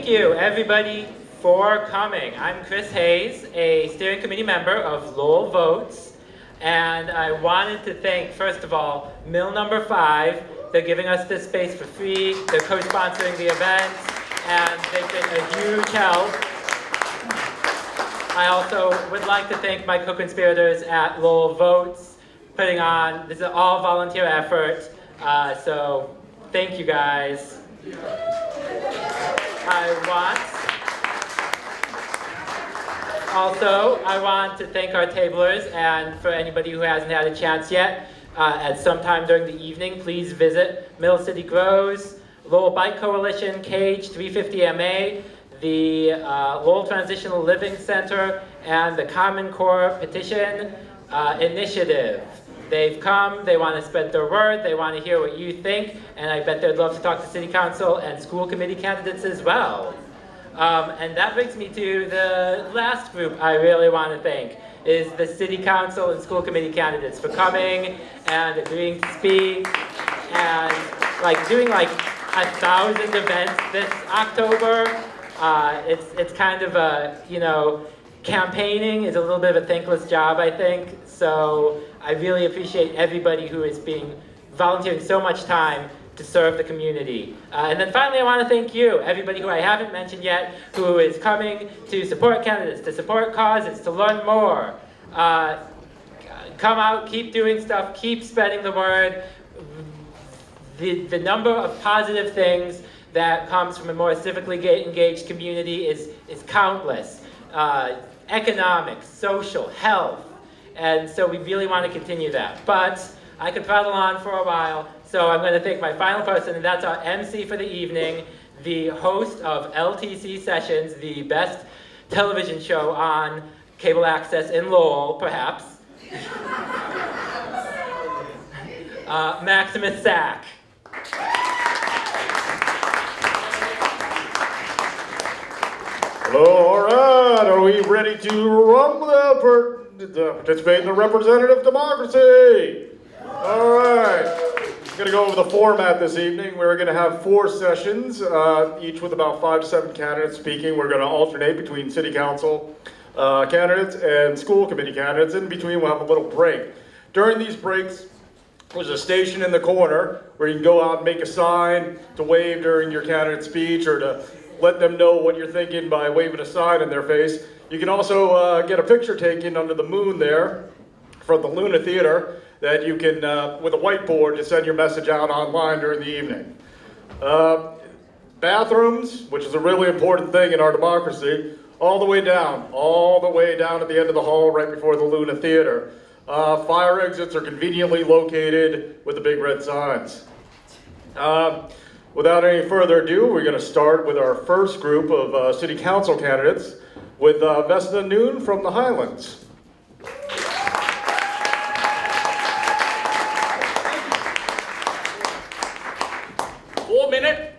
you, everybody, for coming. I'm Chris Hayes, a steering committee member of Lowell Votes, and I wanted to thank, first of all, Mill Number 5. They're giving us this space for free. They're co-sponsoring the event, and they've been a huge help. I also would like to thank my co-conspirators at Lowell Votes, putting on, this is an all volunteer effort, so thank you guys. I want to thank our tablers, and for anybody who hasn't had a chance yet, at some time during the evening, please visit Mill City Grows, Lowell Bike Coalition, Cage 350MA, the Lowell Transitional Living Center, and the Common Core Petition Initiative. They've come, they want to spread their word, they want to hear what you think, and I bet they'd love to talk to city council and school committee candidates as well. And that brings me to the last group I really want to thank, is the city council and school committee candidates for coming and agreeing to speak and doing 1,000 events this October. It's kind of a, campaigning is a little bit of a thankless job, I think. So I really appreciate everybody who is volunteering so much time to serve the community. And then finally, I want to thank you, everybody who I haven't mentioned yet, who is coming to support candidates, to support causes, to learn more. Come out, keep doing stuff, keep spreading the word. The number of positive things that comes from a more civically engaged community is countless. Economics, social, health, and so we really want to continue that. But I could prattle on for a while, so I'm going to thank my final person, and that's our MC for the evening, the host of LTC Sessions, the best television show on cable access in Lowell, perhaps. Maximus Sack. Hello, all right, are we ready to participate in the representative democracy? All right, I'm going to go over the format this evening. We're going to have 4 sessions, each with about 5 to 7 candidates speaking. We're going to alternate between city council candidates and school committee candidates. In between, we'll have a little break. During these breaks, there's a station in the corner where you can go out and make a sign to wave during your candidate speech, or to let them know what you're thinking by waving a sign in their face. You can also get a picture taken under the moon there from the Luna Theater that you can, with a whiteboard, to send your message out online during the evening. Bathrooms, which is a really important thing in our democracy, all the way down at the end of the hall right before the Luna Theater. Fire exits are conveniently located with the big red signs. Without any further ado, we're going to start with our first group of city council candidates with Vesna Noon from the Highlands. 4 minutes?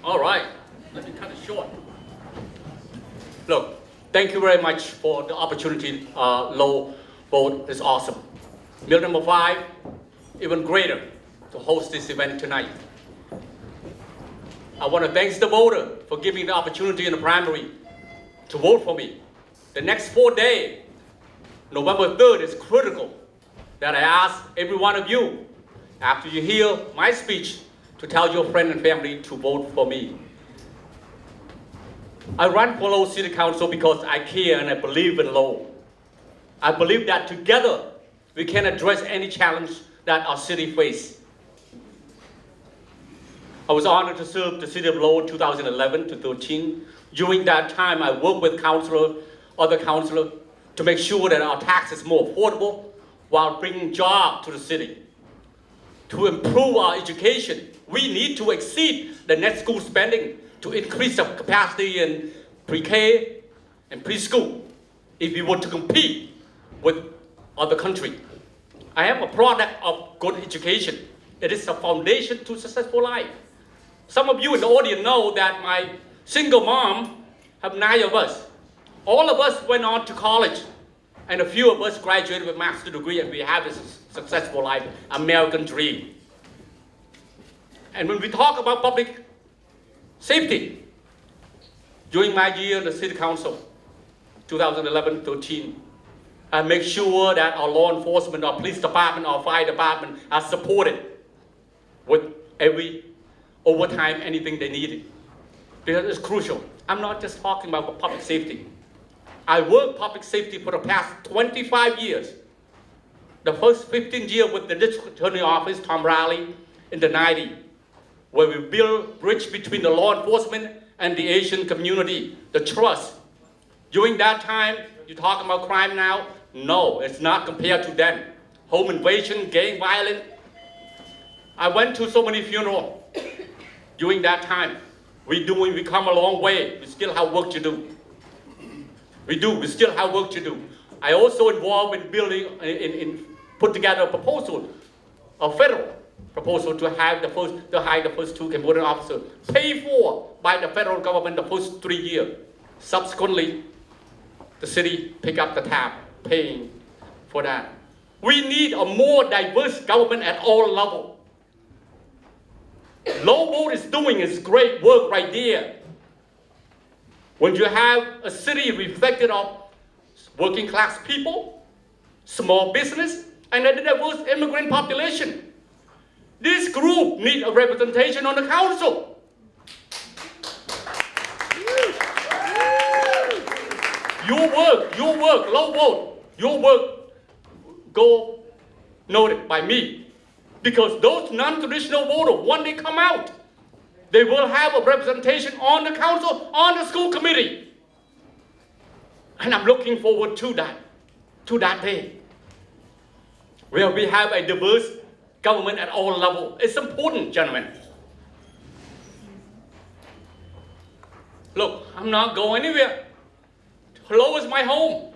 All right, let me cut it short. Look, thank you very much for the opportunity. Lowell Vote is awesome. Mill number 5, even greater to host this event tonight. I want to thank the voter for giving the opportunity in the primary to vote for me. The next 4 days, November 3rd, is critical that I ask every one of you, after you hear my speech, to tell your friend and family to vote for me. I run for Lowell City Council because I care and I believe in Lowell. I believe that together we can address any challenge that our city faces. I was honored to serve the city of Lowell 2011 to 13. During that time, I worked with other councilors to make sure that our tax is more affordable while bringing jobs to the city. To improve our education, we need to exceed the net school spending to increase the capacity in pre-K and preschool if we want to compete with other countries. I am a product of good education. It is a foundation to successful life. Some of you in the audience know that my single mom have 9 of us. All of us went on to college, and a few of us graduated with master's degree, and we have a successful life, American dream. And when we talk about public safety, During my year in the City Council, 2011-13, I make sure that our law enforcement, our police department, our fire department are supported with every overtime, anything they needed. Because it's crucial. I'm not just talking about public safety. I worked public safety for the past 25 years. The first 15 years with the District Attorney Office, Tom Riley, in the 90s, where we built bridge between the law enforcement and the Asian community, the trust. During that time, you're talking about crime now? No, it's not compared to then. Home invasion, gang violence. I went to so many funerals during that time. We come a long way. We still have work to do. We still have work to do. I also involved in building, put together a proposal, a federal proposal to hire the first 2 Cambodian officers, paid for by the federal government the first 3 years. Subsequently, the city picked up the tab, paying for that. We need a more diverse government at all levels. Lowell is doing its great work right there. When you have a city reflected of working class people, small business, and a diverse immigrant population, this group needs a representation on the council. Your work, Lowell, your work, go noted by me. Because those non-traditional voters, when they come out, they will have a representation on the council, on the school committee. And I'm looking forward to that day, where we have a diverse government at all levels. It's important, gentlemen. Look, I'm not going anywhere. Lowell is my home.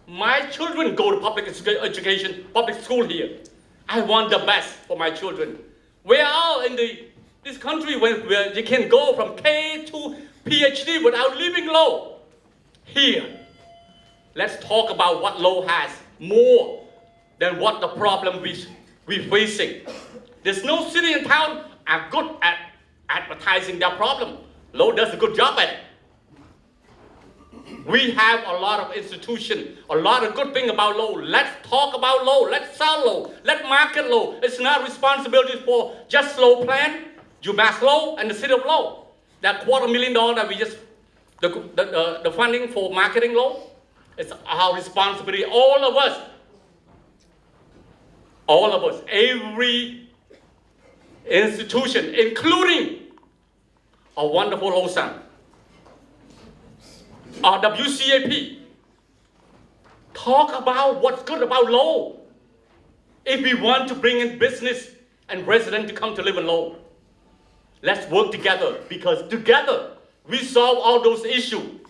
My children go to public education, public school here. I want the best for my children. Where are in this country where you can go from K to PhD without leaving Lowell? Here, let's talk about what Lowell has more than what the problem we're facing. There's no city and town are good at advertising their problem. Lowell does a good job at it. We have a lot of institutions, a lot of good things about Lowell. Let's talk about Lowell. Let's sell Lowell. Let's market Lowell. It's not responsibility for just Lowell Plan, UMass Lowell, and the city of Lowell. That $250,000 that we just, the funding for marketing Lowell, it's our responsibility, all of us, every institution, including our wonderful Lowell, our WCAP. Talk about what's good about Lowell. If we want to bring in business and residents to come to live in Lowell, let's work together, because together we solve all those issues.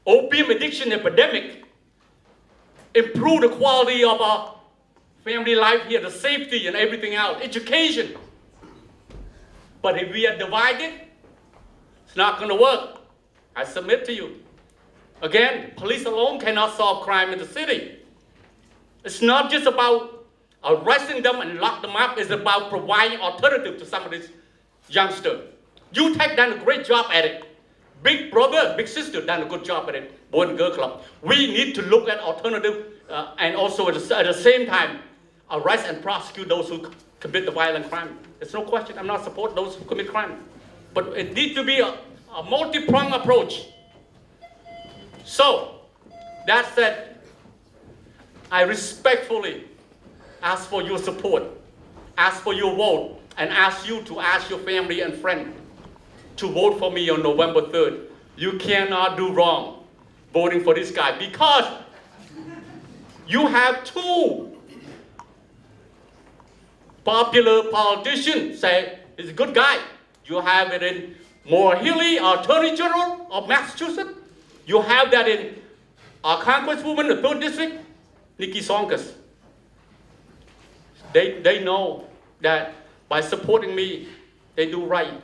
Opium addiction epidemic, improve the quality of our family life here, the safety and everything else, education. But if we are divided, it's not going to work. I submit to you. Again, police alone cannot solve crime in the city. It's not just about arresting them and lock them up. It's about providing alternative to some of these youngsters. UTech done a great job at it. Big brother, big sister done a good job at it. Boy and Girl Club. We need to look at alternative and also at the same time arrest and prosecute those who commit the violent crime. There's no question. I'm not supporting those who commit crime. But it needs to be a multi-pronged approach. So, that said, I respectfully ask for your support, ask for your vote, and ask you to ask your family and friends to vote for me on November 3rd. You cannot do wrong voting for this guy, because you have 2 popular politicians say he's a good guy. You have it in Maura Healey, our Attorney General of Massachusetts. You have that in our Congresswoman, the 3rd District, Nikki Sonkas. They know that by supporting me, they do right.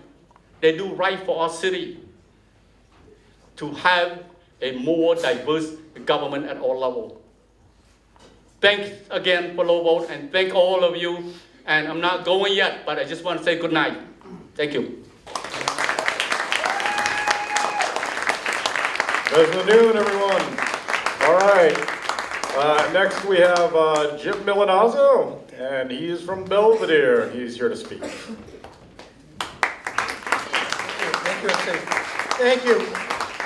They do right for our city to have a more diverse government at all levels. Thanks again for Lowell, and thank all of you. And I'm not going yet, but I just want to say good night. Thank you. President Noon, everyone. All right. Next we have Jim Milanazzo, and he is from Belvedere. He's here to speak. Thank you, MC. Thank you.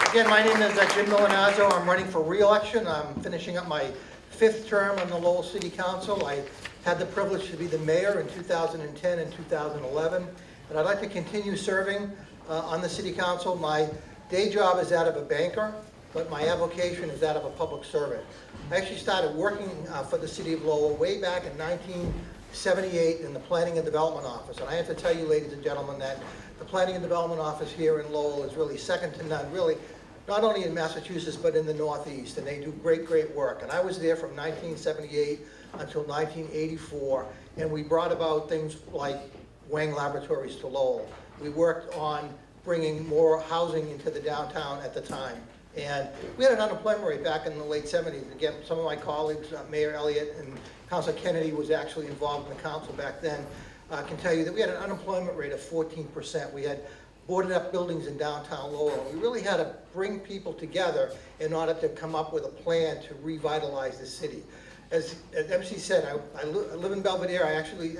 Again, my name is Jim Milanazzo. I'm running for re-election. I'm finishing up my 5th term on the Lowell City Council. I had the privilege to be the mayor in 2010 and 2011, and I'd like to continue serving on the City Council. My day job is that of a banker, but my avocation is that of a public servant. I actually started working for the City of Lowell way back in 1978 in the Planning and Development Office. And I have to tell you, ladies and gentlemen, that the Planning and Development Office here in Lowell is really second to none, really, not only in Massachusetts, but in the Northeast. And they do great, great work. And I was there from 1978 until 1984. And we brought about things like Wang Laboratories to Lowell. We worked on bringing more housing into the downtown at the time. And we had an unemployment rate back in the late 70s. Again, some of my colleagues, Mayor Elliott and Councilor Kennedy was actually involved in the council back then, can tell you that we had an unemployment rate of 14%. We had boarded up buildings in downtown Lowell. We really had to bring people together in order to come up with a plan to revitalize the city. As MC said, I live in Belvedere. I actually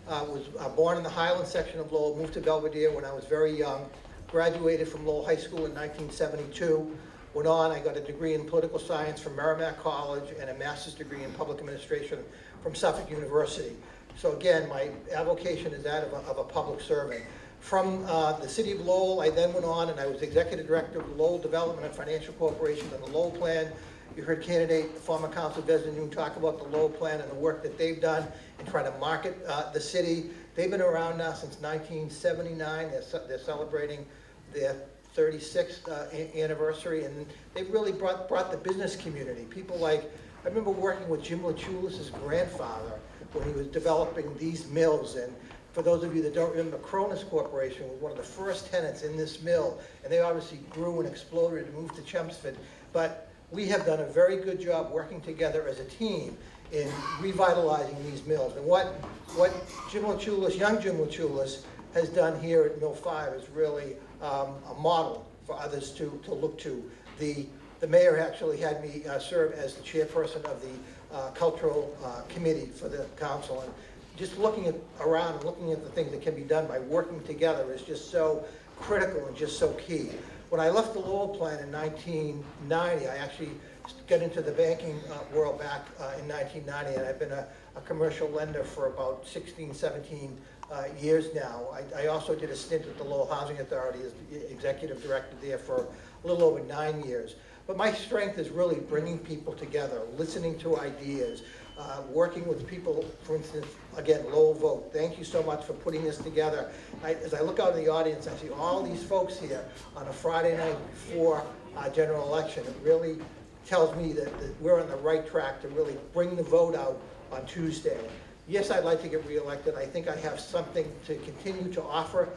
was born in the Highland section of Lowell, moved to Belvedere when I was very young. Graduated from Lowell High School in 1972. Went on, I got a degree in political science from Merrimack College and a master's degree in public administration from Suffolk University. So again, my avocation is that of a public servant. From the City of Lowell, I then went on and I was executive director of the Lowell Development and Financial Corporation and the Lowell Plan. You heard candidate, former Councilor Bezdenoon, talk about the Lowell Plan and the work that they've done in trying to market the city. They've been around now since 1979. They're celebrating their 36th anniversary, and they've really brought the business community. People like, I remember working with Jim LaChulis' grandfather when he was developing these mills. And for those of you that don't remember, Cronus Corporation was one of the first tenants in this mill, and they obviously grew and exploded and moved to Chelmsford. But we have done a very good job working together as a team in revitalizing these mills. And what Jim LaChulis, young Jim LaChulis, has done here at Mill 5 is really a model for others to look to. The mayor actually had me serve as the chairperson of the cultural committee for the council. And just looking around and looking at the things that can be done by working together is just so critical and just so key. When I left the Lowell Plan in 1990, I actually got into the banking world back in 1990, and I've been a commercial lender for about 16, 17 years now. I also did a stint at the Lowell Housing Authority as the executive director there for a little over 9 years. But my strength is really bringing people together, listening to ideas, working with people. For instance, again, Lowell Vote. Thank you so much for putting this together. As I look out in the audience, I see all these folks here on a Friday night before our general election. It really tells me that we're on the right track to really bring the vote out on Tuesday. Yes, I'd like to get reelected. I think I have something to continue to offer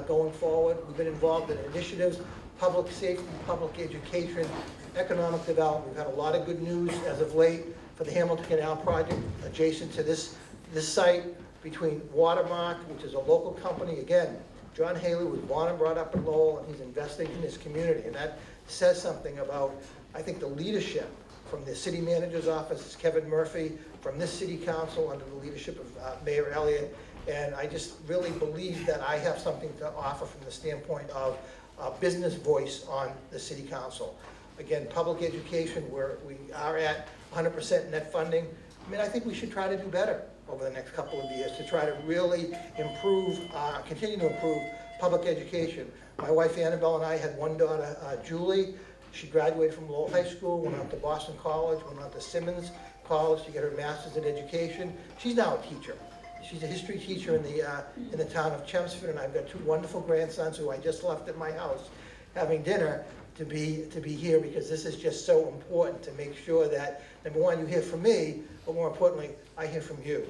going forward. We've been involved in initiatives, public safety, public education, economic development. We've had a lot of good news as of late for the Hamilton Canal project adjacent to this site between Watermark, which is a local company. Again, John Haley was born and brought up in Lowell, and he's investing in his community. And that says something about, I think, the leadership from the city manager's office, Kevin Murphy, from this city council under the leadership of Mayor Elliott. And I just really believe that I have something to offer from the standpoint of business voice on the city council. Again, public education, we are at 100% net funding. I mean, I think we should try to do better over the next couple of years to try to really improve, continue to improve public education. My wife Annabelle and I had one daughter, Julie. She graduated from Lowell High School, went out to Boston College, went out to Simmons College to get her master's in education. She's now a teacher. She's a history teacher in the town of Chelmsford, and I've got two wonderful grandsons who I just left at my house having dinner to be here, because this is just so important to make sure that, number one, you hear from me, but more importantly, I hear from you.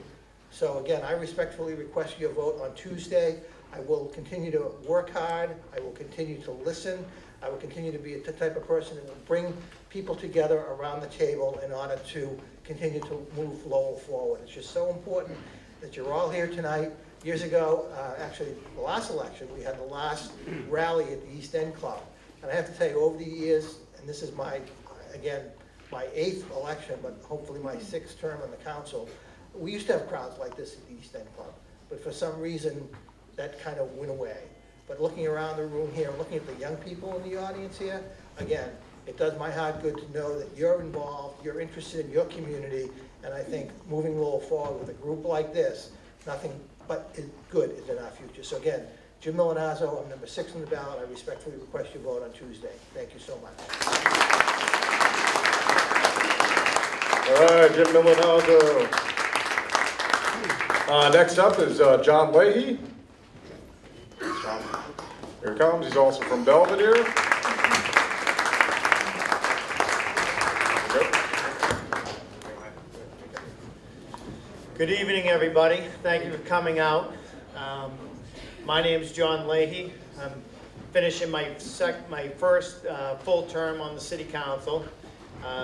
So again, I respectfully request your vote on Tuesday. I will continue to work hard. I will continue to listen. I will continue to be the type of person that will bring people together around the table in order to continue to move Lowell forward. It's just so important that you're all here tonight. Years ago, actually the last election, we had the last rally at the East End Club. And I have to tell you, over the years, and this is my, again, my 8th election, but hopefully my 6th term on the council. We used to have crowds like this at the East End Club, but for some reason, that kind of went away. But looking around the room here, looking at the young people in the audience here, again, it does my heart good to know that you're involved, you're interested in your community, and I think moving Lowell forward with a group like this, nothing but good is in our future. So again, Jim Milanazzo, I'm number 6 on the ballot. I respectfully request your vote on Tuesday. Thank you so much. All right, Jim Milanazzo. Next up is John Leahy. Here he comes. He's also from Belvedere. Good evening, everybody. Thank you for coming out. My name is John Leahy. I'm finishing my first full term on the City Council.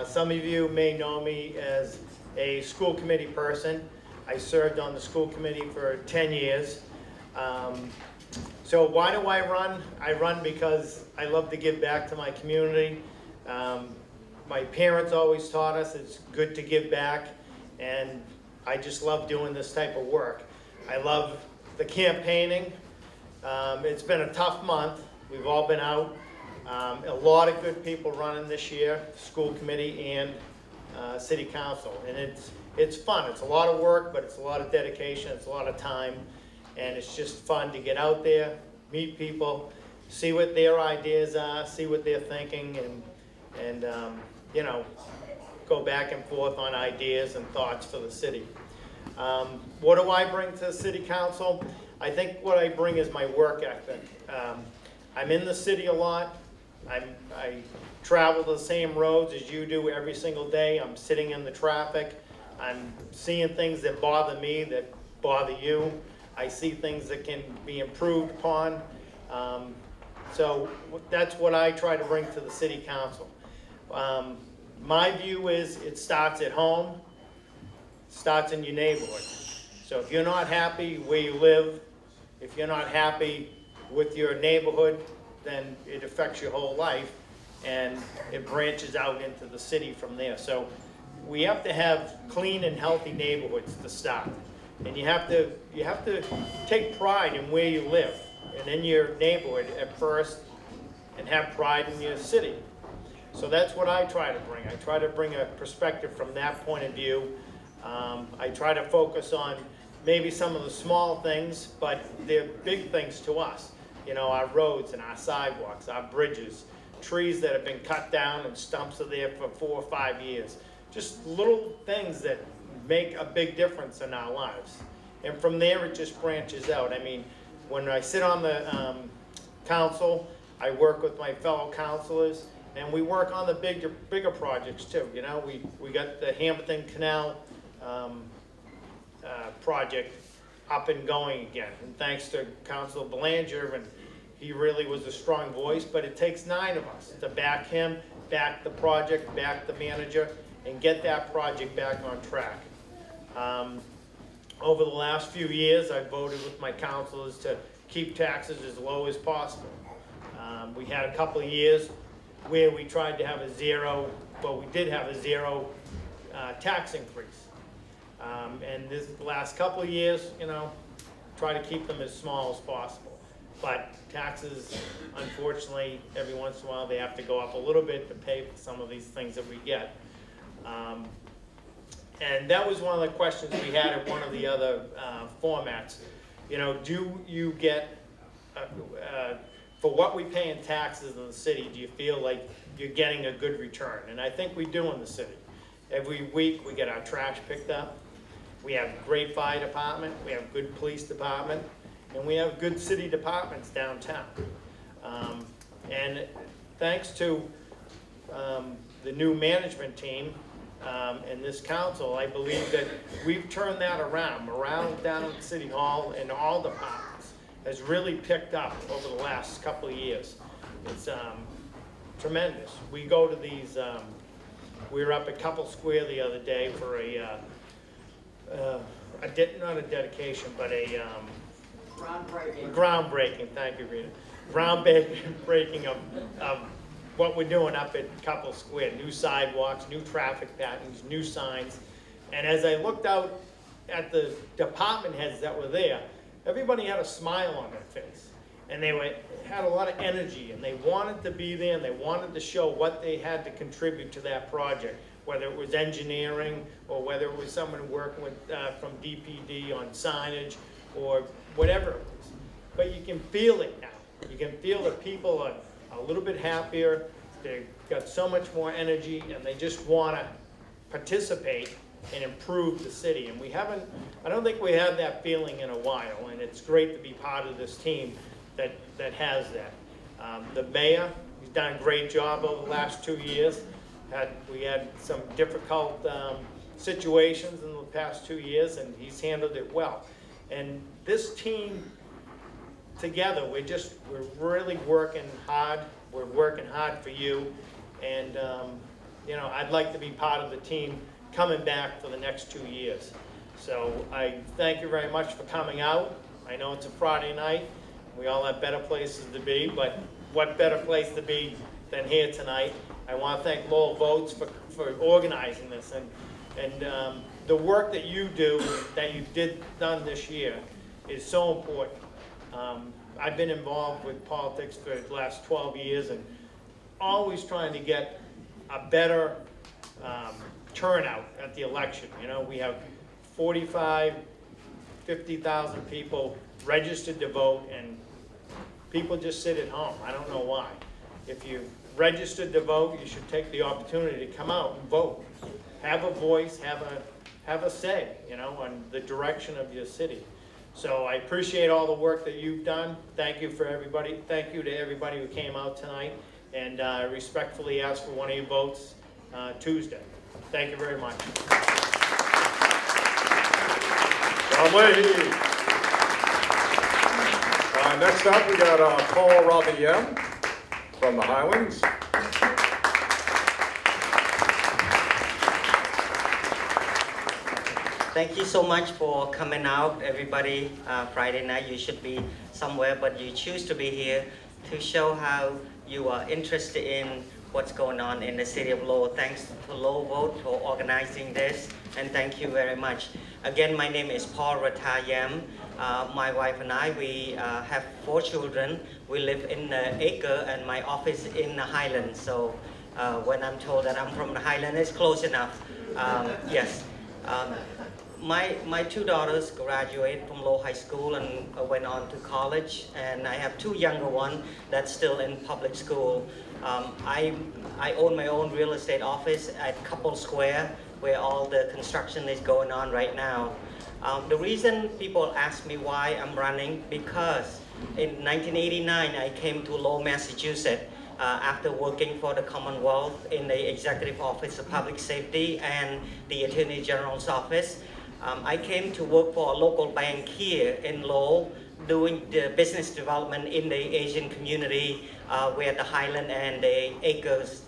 Some of you may know me as a school committee person. I served on the school committee for 10 years. So why do I run? I run because I love to give back to my community. My parents always taught us it's good to give back, and I just love doing this type of work. I love the campaigning. It's been a tough month. We've all been out. A lot of good people running this year, school committee and city council. And it's fun. It's a lot of work, but it's a lot of dedication. It's a lot of time. And it's just fun to get out there, meet people, see what their ideas are, see what they're thinking, and you know, go back and forth on ideas and thoughts for the city. What do I bring to the city council? I think what I bring is my work ethic. I'm in the city a lot. I travel the same roads as you do every single day. I'm sitting in the traffic. I'm seeing things that bother me, that bother you. I see things that can be improved upon. So that's what I try to bring to the city council. My view is it starts at home, starts in your neighborhood. So if you're not happy where you live, if you're not happy with your neighborhood, then it affects your whole life, and it branches out into the city from there. So we have to have clean and healthy neighborhoods to start. And you have to take pride in where you live and in your neighborhood at first, and have pride in your city. So that's what I try to bring. I try to bring a perspective from that point of view. I try to focus on maybe some of the small things, but they're big things to us. You know, our roads and our sidewalks, our bridges, trees that have been cut down and stumps are there for 4 or 5 years. Just little things that make a big difference in our lives. And from there, it just branches out. I mean, when I sit on the council, I work with my fellow councilors, and we work on the bigger projects too. You know, we got the Hampton Canal project up and going again. And thanks to Councilor Belanger, and he really was a strong voice, but it takes 9 of us to back him, back the project, back the manager, and get that project back on track. Over the last few years, I voted with my councilors to keep taxes as low as possible. We had a couple of years where we tried to have a zero, but we did have a zero tax increase. And this last couple of years, you know, try to keep them as small as possible. But taxes, unfortunately, every once in a while, they have to go up a little bit to pay for some of these things that we get. And that was one of the questions we had at one of the other formats. You know, do you get, for what we pay in taxes in the city, do you feel like you're getting a good return? And I think we do in the city. Every week we get our trash picked up. We have a great fire department, we have good police department, and we have good city departments downtown. And thanks to the new management team and this council, I believe that we've turned that around. Morale down at City Hall and all departments has really picked up over the last couple of years. It's tremendous. We go to these, we were up at Couple Square the other day for not a dedication, but a groundbreaking. Thank you, Rita. Groundbreaking of what we're doing up at Couple Square, new sidewalks, new traffic patterns, new signs. And as I looked out at the department heads that were there, everybody had a smile on their face. And they had a lot of energy, and they wanted to be there, and they wanted to show what they had to contribute to that project, whether it was engineering, or whether it was someone working with, from DPD on signage, or whatever it was. But you can feel it now. You can feel that people are a little bit happier, they've got so much more energy, and they just want to participate and improve the city. And I don't think we have that feeling in a while, and it's great to be part of this team that has that. The mayor, he's done a great job over the last 2 years. We had some difficult situations in the past 2 years, and he's handled it well. And this team together, we're really working hard. We're working hard for you, and you know, I'd like to be part of the team coming back for the next 2 years. So I thank you very much for coming out. I know it's a Friday night. We all have better places to be, but what better place to be than here tonight? I want to thank Lowell Votes for organizing this, and the work that you do, that you done this year, is so important. I've been involved with politics for the last 12 years, and always trying to get a better turnout at the election. You know, we have 50,000 people registered to vote, and people just sit at home. I don't know why. If you registered to vote, you should take the opportunity to come out and vote. Have a voice, have a say, you know, on the direction of your city. So I appreciate all the work that you've done. Thank you for everybody. Thank you to everybody who came out tonight, and I respectfully ask for one of your votes Tuesday. Thank you very much. John Leahy. Next up, we got Paul Robbie-M from the Highlands. Thank you so much for coming out, everybody. Friday night you should be somewhere, but you choose to be here to show how you are interested in what's going on in the city of Lowell. Thanks to Lowell Vote for organizing this, and thank you very much. Again, my name is Paul Ratayam. My wife and I, we have 4 children. We live in the Acre, and my office in the Highlands. So when I'm told that I'm from the Highlands, it's close enough. Yes. My 2 daughters graduated from Lowell High School and went on to college, and I have 2 younger ones that's still in public school. I own my own real estate office at Couple Square, where all the construction is going on right now. The reason people ask me why I'm running, because in 1989 I came to Lowell, Massachusetts after working for the Commonwealth in the Executive Office of Public Safety and the Attorney General's office. I came to work for a local bank here in Lowell, doing the business development in the Asian community, where the Highland and the Acres,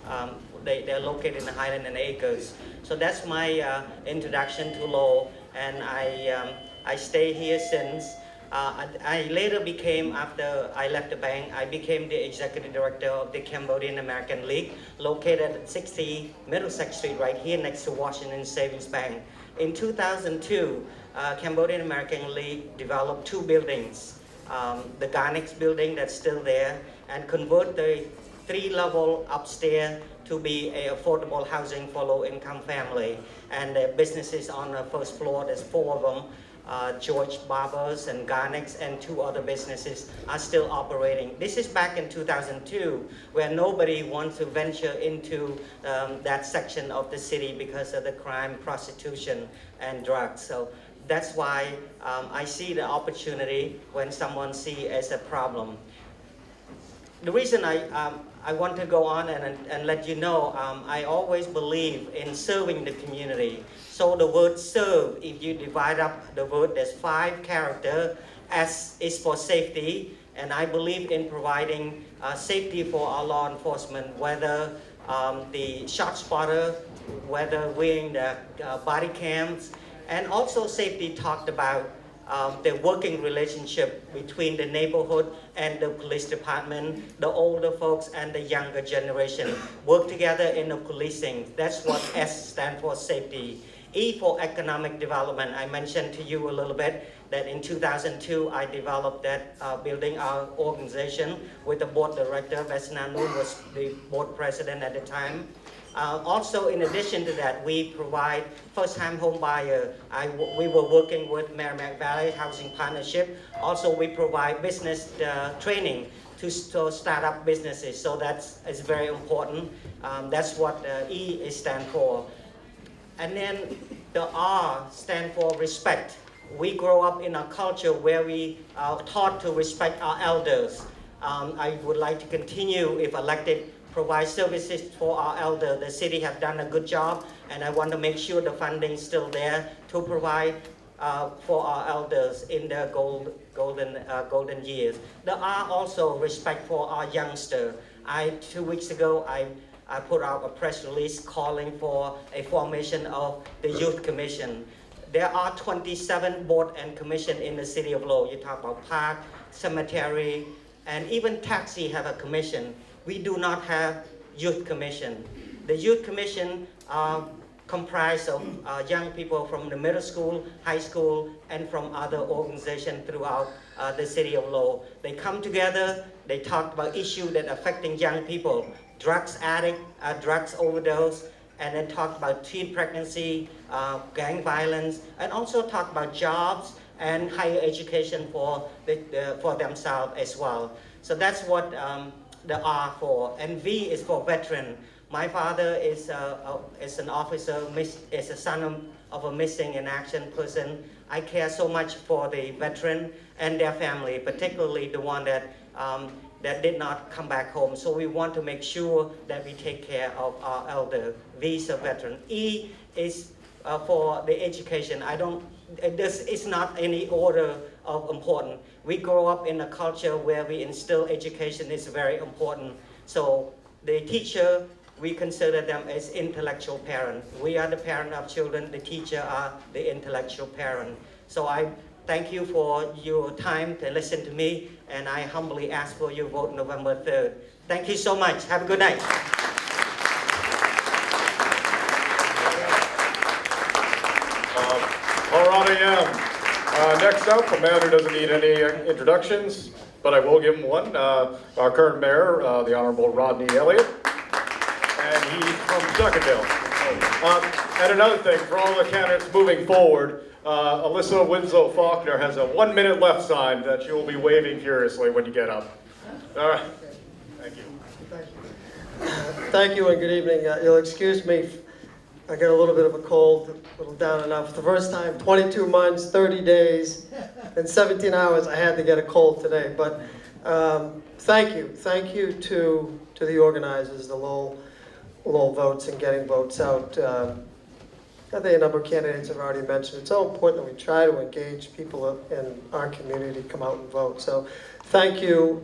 they're located in the Highland and the Acres. So that's my introduction to Lowell, and I stay here since. I later became, after I left the bank, I became the executive director of the Cambodian American League, located at 60 Middlesex Street, right here next to Washington Savings Bank. In 2002, Cambodian American League developed 2 buildings. The Garnex building that's still there, and convert the 3-level upstairs to be a affordable housing for low-income family. And the businesses on the first floor, there's 4 of them. George Barbers and Garnex and 2 other businesses are still operating. This is back in 2002, where nobody wants to venture into that section of the city because of the crime, prostitution, and drugs. So that's why I see the opportunity when someone sees as a problem. The reason I want to go on and let you know, I always believe in serving the community. So the word serve, if you divide up the word, there's 5 characters. S is for safety, and I believe in providing safety for our law enforcement, whether the shot spotter, whether wearing the body cams, and also safety talked about the working relationship between the neighborhood and the police department, the older folks and the younger generation work together in the policing. That's what S stands for, safety. E for economic development. I mentioned to you a little bit that in 2002 I developed that building our organization with the board director. Vesna Noon was the board president at the time. Also, in addition to that, we provide first-time home buyer. We were working with Merrimack Valley Housing Partnership. Also, we provide business training to start up businesses. So is very important. That's what E stands for. And then the R stands for respect. We grow up in a culture where we are taught to respect our elders. I would like to continue, if elected, provide services for our elders. The city have done a good job, and I want to make sure the funding is still there to provide for our elders in their golden years. The R also respect for our youngster. 2 weeks ago, I put out a press release calling for a formation of the Youth Commission. There are 27 board and commission in the city of Lowell. You talk about park, cemetery, and even taxi have a commission. We do not have youth commission. The youth commission comprised of young people from the middle school, high school, and from other organizations throughout the city of Lowell. They come together, they talk about issues that are affecting young people, drugs addict, drugs overdose, and then talk about teen pregnancy, gang violence, and also talk about jobs and higher education for themselves as well. So that's what the R for. And V is for veteran. My father is an officer, is a son of a missing in action person. I care so much for the veteran and their family, particularly the one that did not come back home. So we want to make sure that we take care of our elder. V is a veteran. E is for the education. This is not any order of importance. We grow up in a culture where we instill education is very important. So the teacher, we consider them as intellectual parent. We are the parent of children, the teacher are the intellectual parent. So I thank you for your time to listen to me, and I humbly ask for your vote November 3rd. Thank you so much. Have a good night. RRAM. Next up, a man who doesn't need any introductions, but I will give him one. Our current mayor, the Honorable Rodney Elliott, and he's from Duckendale. And another thing, for all the candidates moving forward, Alyssa Winslow Faulkner has a 1 minute left sign that she will be waving furiously when you get up. All right. Thank you. Thank you and good evening. You'll excuse me, I got a little bit of a cold, a little down and out. For the first time, 22 months, 30 days, and 17 hours, I had to get a cold today. But thank you. Thank you to the organizers, the Lowell votes and getting votes out. I think a number of candidates have already mentioned it's so important that we try to engage people in our community to come out and vote. So thank you.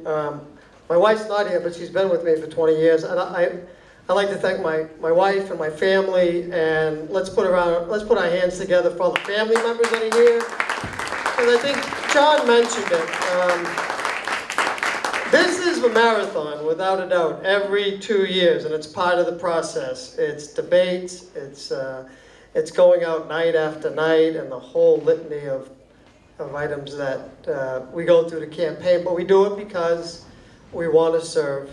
My wife's not here, but she's been with me for 20 years. And I'd like to thank my wife and my family, and let's put our hands together for all the family members that are here. And I think John mentioned it. This is a marathon, without a doubt, every 2 years, and it's part of the process. It's debates, it's going out night after night, and the whole litany of items that we go through the campaign. But we do it because we want to serve,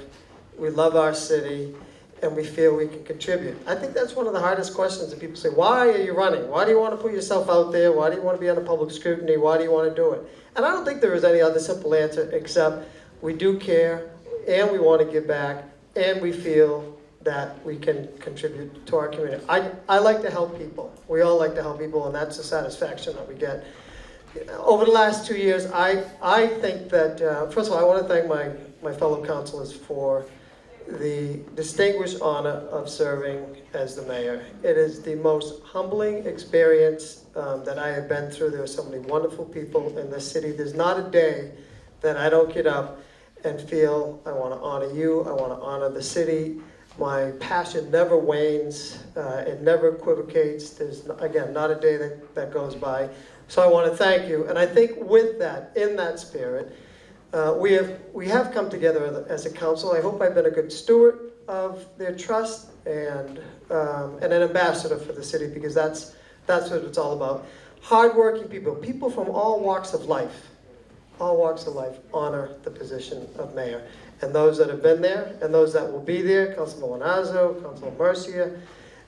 we love our city, and we feel we can contribute. I think that's one of the hardest questions that people say, why are you running? Why do you want to put yourself out there? Why do you want to be under public scrutiny? Why do you want to do it? And I don't think there is any other simple answer except we do care, and we want to give back, and we feel that we can contribute to our community. I like to help people. We all like to help people, and that's the satisfaction that we get. Over the last 2 years, I think that, first of all, I want to thank my fellow councilors for the distinguished honor of serving as the mayor. It is the most humbling experience that I have been through. There are so many wonderful people in this city. There's not a day that I don't get up and feel I want to honor you, I want to honor the city. My passion never wanes, it never equivocates. There's, again, not a day that goes by So I want to thank you. And I think with that, in that spirit, we have come together as a council. I hope I've been a good steward of their trust and an ambassador for the city, because that's what it's all about. Hardworking people from all walks of life, honor the position of mayor. And those that have been there and those that will be there, Councilor Milanazo, Councilor Murcia,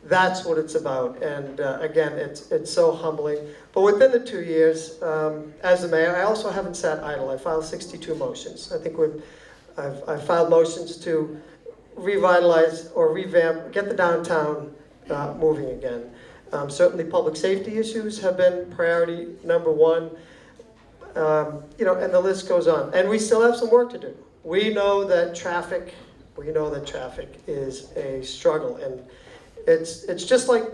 that's what it's about. And again, it's so humbling. But within the 2 years, as the mayor, I also haven't sat idle. I filed 62 motions. I think I've filed motions to revitalize or revamp, get the downtown moving again. Certainly public safety issues have been priority number one. And the list goes on. And we still have some work to do. We know that traffic is a struggle, and it's just like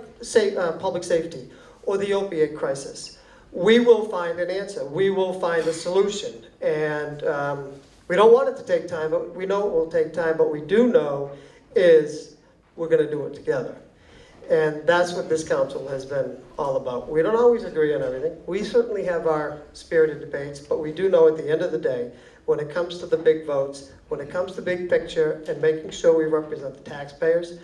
public safety or the opiate crisis. We will find an answer. We will find a solution. And we don't want it to take time, but we know it will take time. But we do know is we're going to do it together. And that's what this council has been all about. We don't always agree on everything. We certainly have our spirited debates, but we do know at the end of the day, when it comes to the big votes, when it comes to big picture and making sure we represent the taxpayers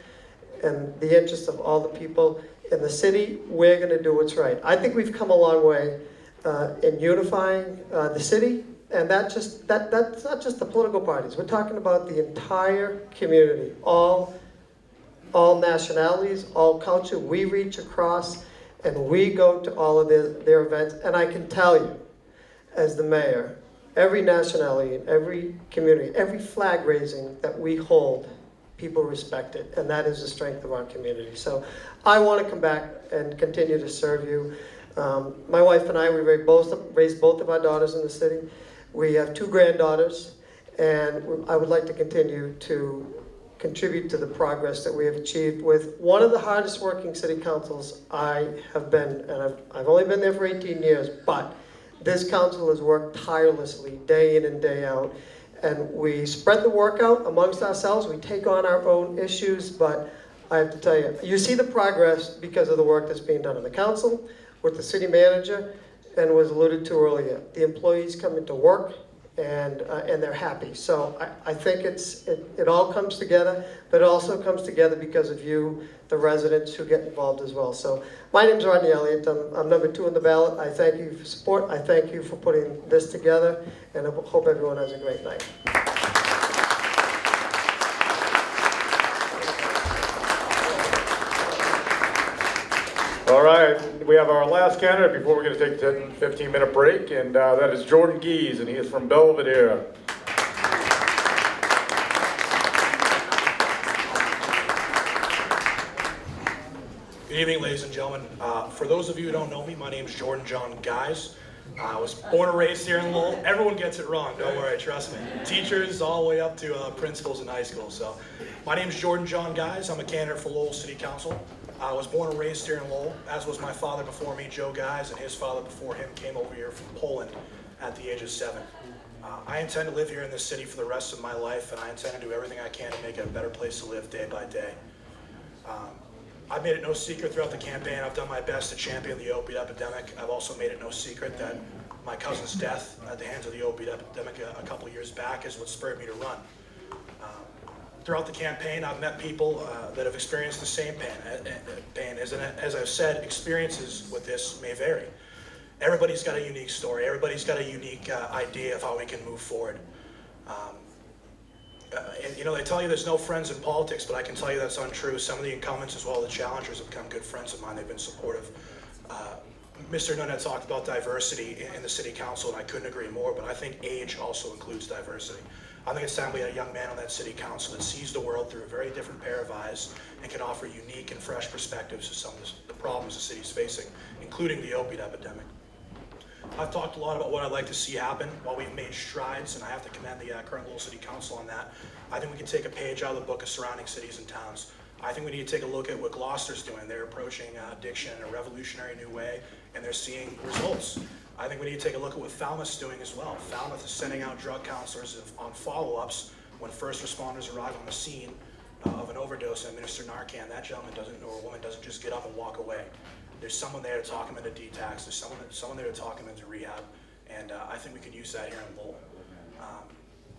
and the interests of all the people in the city, we're going to do what's right. I think we've come a long way in unifying the city, and that's not just the political parties. We're talking about the entire community, all nationalities, all culture. We reach across and we go to all of their events. And I can tell you, as the mayor, every nationality, every community, every flag raising that we hold, people respect it. And that is the strength of our community. So I want to come back and continue to serve you. My wife and I, we raised both of our daughters in the city. We have 2 granddaughters, and I would like to continue to contribute to the progress that we have achieved with one of the hardest working city councils I have been, and I've only been there for 18 years, but this council has worked tirelessly day in and day out, and we spread the work out amongst ourselves. We take on our own issues, but I have to tell you, you see the progress because of the work that's being done in the council, with the city manager, and was alluded to earlier. The employees come into work, and they're happy. So I think it all comes together, but it also comes together because of you, the residents who get involved as well. So my name's Rodney Elliott. I'm number 2 on the ballot. I thank you for support. I thank you for putting this together, and I hope everyone has a great night. All right, we have our last candidate before we're going to take a 15-minute break, and that is Jordan Gies, and he is from Belvedere. Good evening, ladies and gentlemen. For those of you who don't know me, my name is Jordan John Gies. I was born and raised here in Lowell. Everyone gets it wrong, don't worry, trust me. Teachers all the way up to principals in high school. So, my name is Jordan John Gies. I'm a candidate for Lowell City Council. I was born and raised here in Lowell, as was my father before me, Joe Gies, and his father before him came over here from Poland at the age of 7. I intend to live here in this city for the rest of my life, and I intend to do everything I can to make it a better place to live day by day. I've made it no secret throughout the campaign. I've done my best to champion the opiate epidemic. I've also made it no secret that my cousin's death at the hands of the opiate epidemic a couple of years back is what spurred me to run. Throughout the campaign, I've met people that have experienced the same pain. As I've said, experiences with this may vary. Everybody's got a unique story. Everybody's got a unique idea of how we can move forward. And you know, they tell you there's no friends in politics, but I can tell you that's untrue. Some of the incumbents as well as the challengers have become good friends of mine. They've been supportive. Mr. Nunn had talked about diversity in the city council, and I couldn't agree more, but I think age also includes diversity. I think it's time we had a young man on that city council that sees the world through a very different pair of eyes and can offer unique and fresh perspectives to some of the problems the city's facing, including the opiate epidemic. I've talked a lot about what I'd like to see happen. While we've made strides, and I have to commend the current Lowell City Council on that, I think we can take a page out of the book of surrounding cities and towns. I think we need to take a look at what Gloucester's doing. They're approaching addiction in a revolutionary new way, and they're seeing results. I think we need to take a look at what Falmouth's doing as well. Falmouth is sending out drug counselors on follow-ups when first responders arrive on the scene of an overdose and administer Narcan. That gentleman doesn't, or a woman doesn't just get up and walk away. There's someone there to talk them into detox. There's someone there to talk them into rehab. And I think we could use that here in Lowell.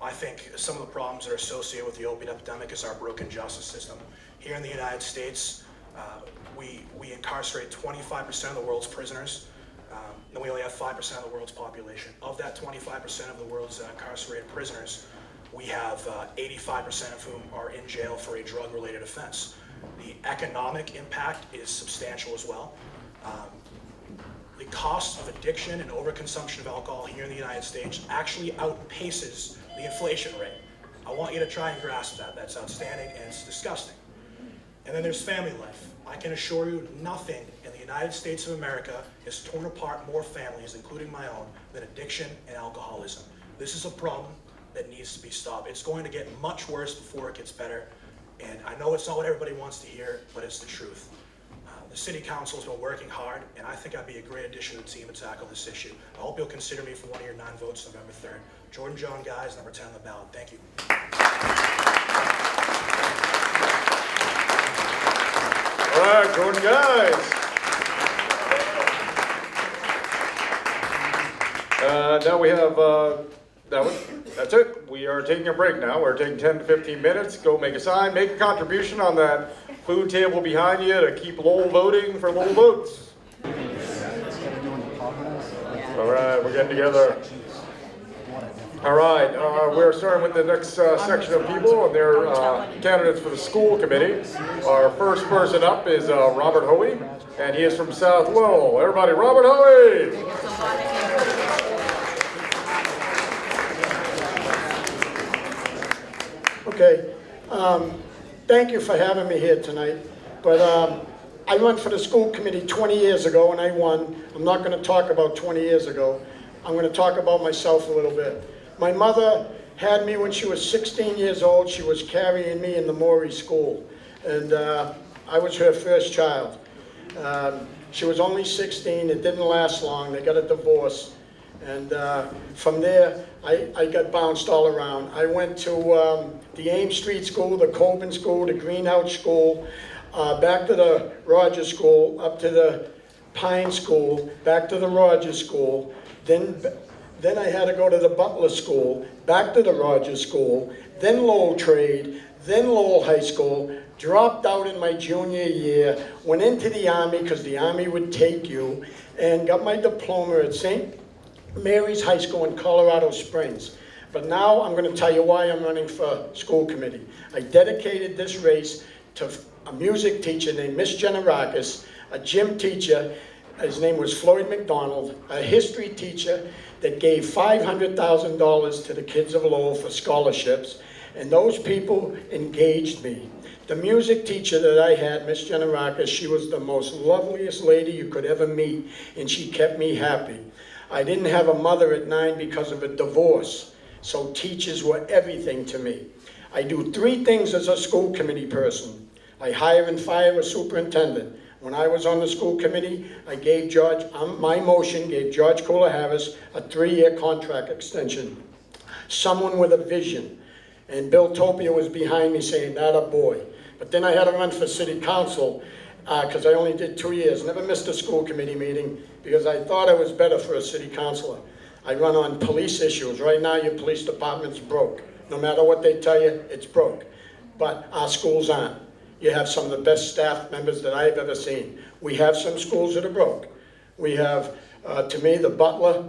I think some of the problems that are associated with the opiate epidemic is our broken justice system. Here in the United States, we incarcerate 25% of the world's prisoners, and we only have 5% of the world's population. Of that 25% of the world's incarcerated prisoners, we have 85% of whom are in jail for a drug-related offense. The economic impact is substantial as well. The cost of addiction and overconsumption of alcohol here in the United States actually outpaces the inflation rate. I want you to try and grasp that. That's outstanding and it's disgusting. And then there's family life. I can assure you nothing in the United States of America has torn apart more families, including my own, than addiction and alcoholism. This is a problem that needs to be stopped. It's going to get much worse before it gets better. And I know it's not what everybody wants to hear, but it's the truth. The City Council has been working hard, and I think I'd be a great addition to the team to tackle this issue. I hope you'll consider me for one of your 9 votes November 3rd. Jordan John Guys, number 10 on the ballot. Thank you. All right, Jordan Guys. Now we have, that's it. We are taking a break now. We're taking 10 to 15 minutes. Go make a sign, make a contribution on that food table behind you to keep Lowell voting for Lowell votes. All right, we're getting together. All right, we're starting with the next section of people, and they're candidates for the school committee. Our first person up is Robert Hoey, and he is from South Lowell. Everybody, Robert Hoey! Okay, thank you for having me here tonight, but I went for the school committee 20 years ago and I won. I'm not going to talk about 20 years ago. I'm going to talk about myself a little bit. My mother had me when she was 16 years old. She was carrying me in the Morey School, and I was her first child. She was only 16. It didn't last long. They got a divorce. And from there, I got bounced all around. I went to the Ames Street School, the Colburn School, the Greenhouse School, back to the Rogers School, up to the Pine School, back to the Rogers School. Then I had to go to the Butler School, back to the Rogers School, then Lowell Trade, then Lowell High School, dropped out in my junior year, went into the Army because the Army would take you, and got my diploma at St. Mary's High School in Colorado Springs. But now I'm going to tell you why I'm running for school committee. I dedicated this race to a music teacher named Miss Generakis, a gym teacher, his name was Floyd McDonald, a history teacher that gave $500,000 to the kids of Lowell for scholarships, and those people engaged me. The music teacher that I had, Miss Generakis, she was the most loveliest lady you could ever meet, and she kept me happy. I didn't have a mother at 9 because of a divorce, so teachers were everything to me. I do 3 things as a school committee person. I hire and fire a superintendent. When I was on the school committee, I gave my motion gave George Cooler-Harris a 3-year contract extension. Someone with a vision. And Bill Topia was behind me saying, "That a boy." But then I had to run for city council because I only did 2 years. Never missed a school committee meeting because I thought I was better for a city councilor. I run on police issues. Right now, your police department's broke. No matter what they tell you, it's broke. But our schools aren't. You have some of the best staff members that I've ever seen. We have some schools that are broke. We have, to me, the Butler,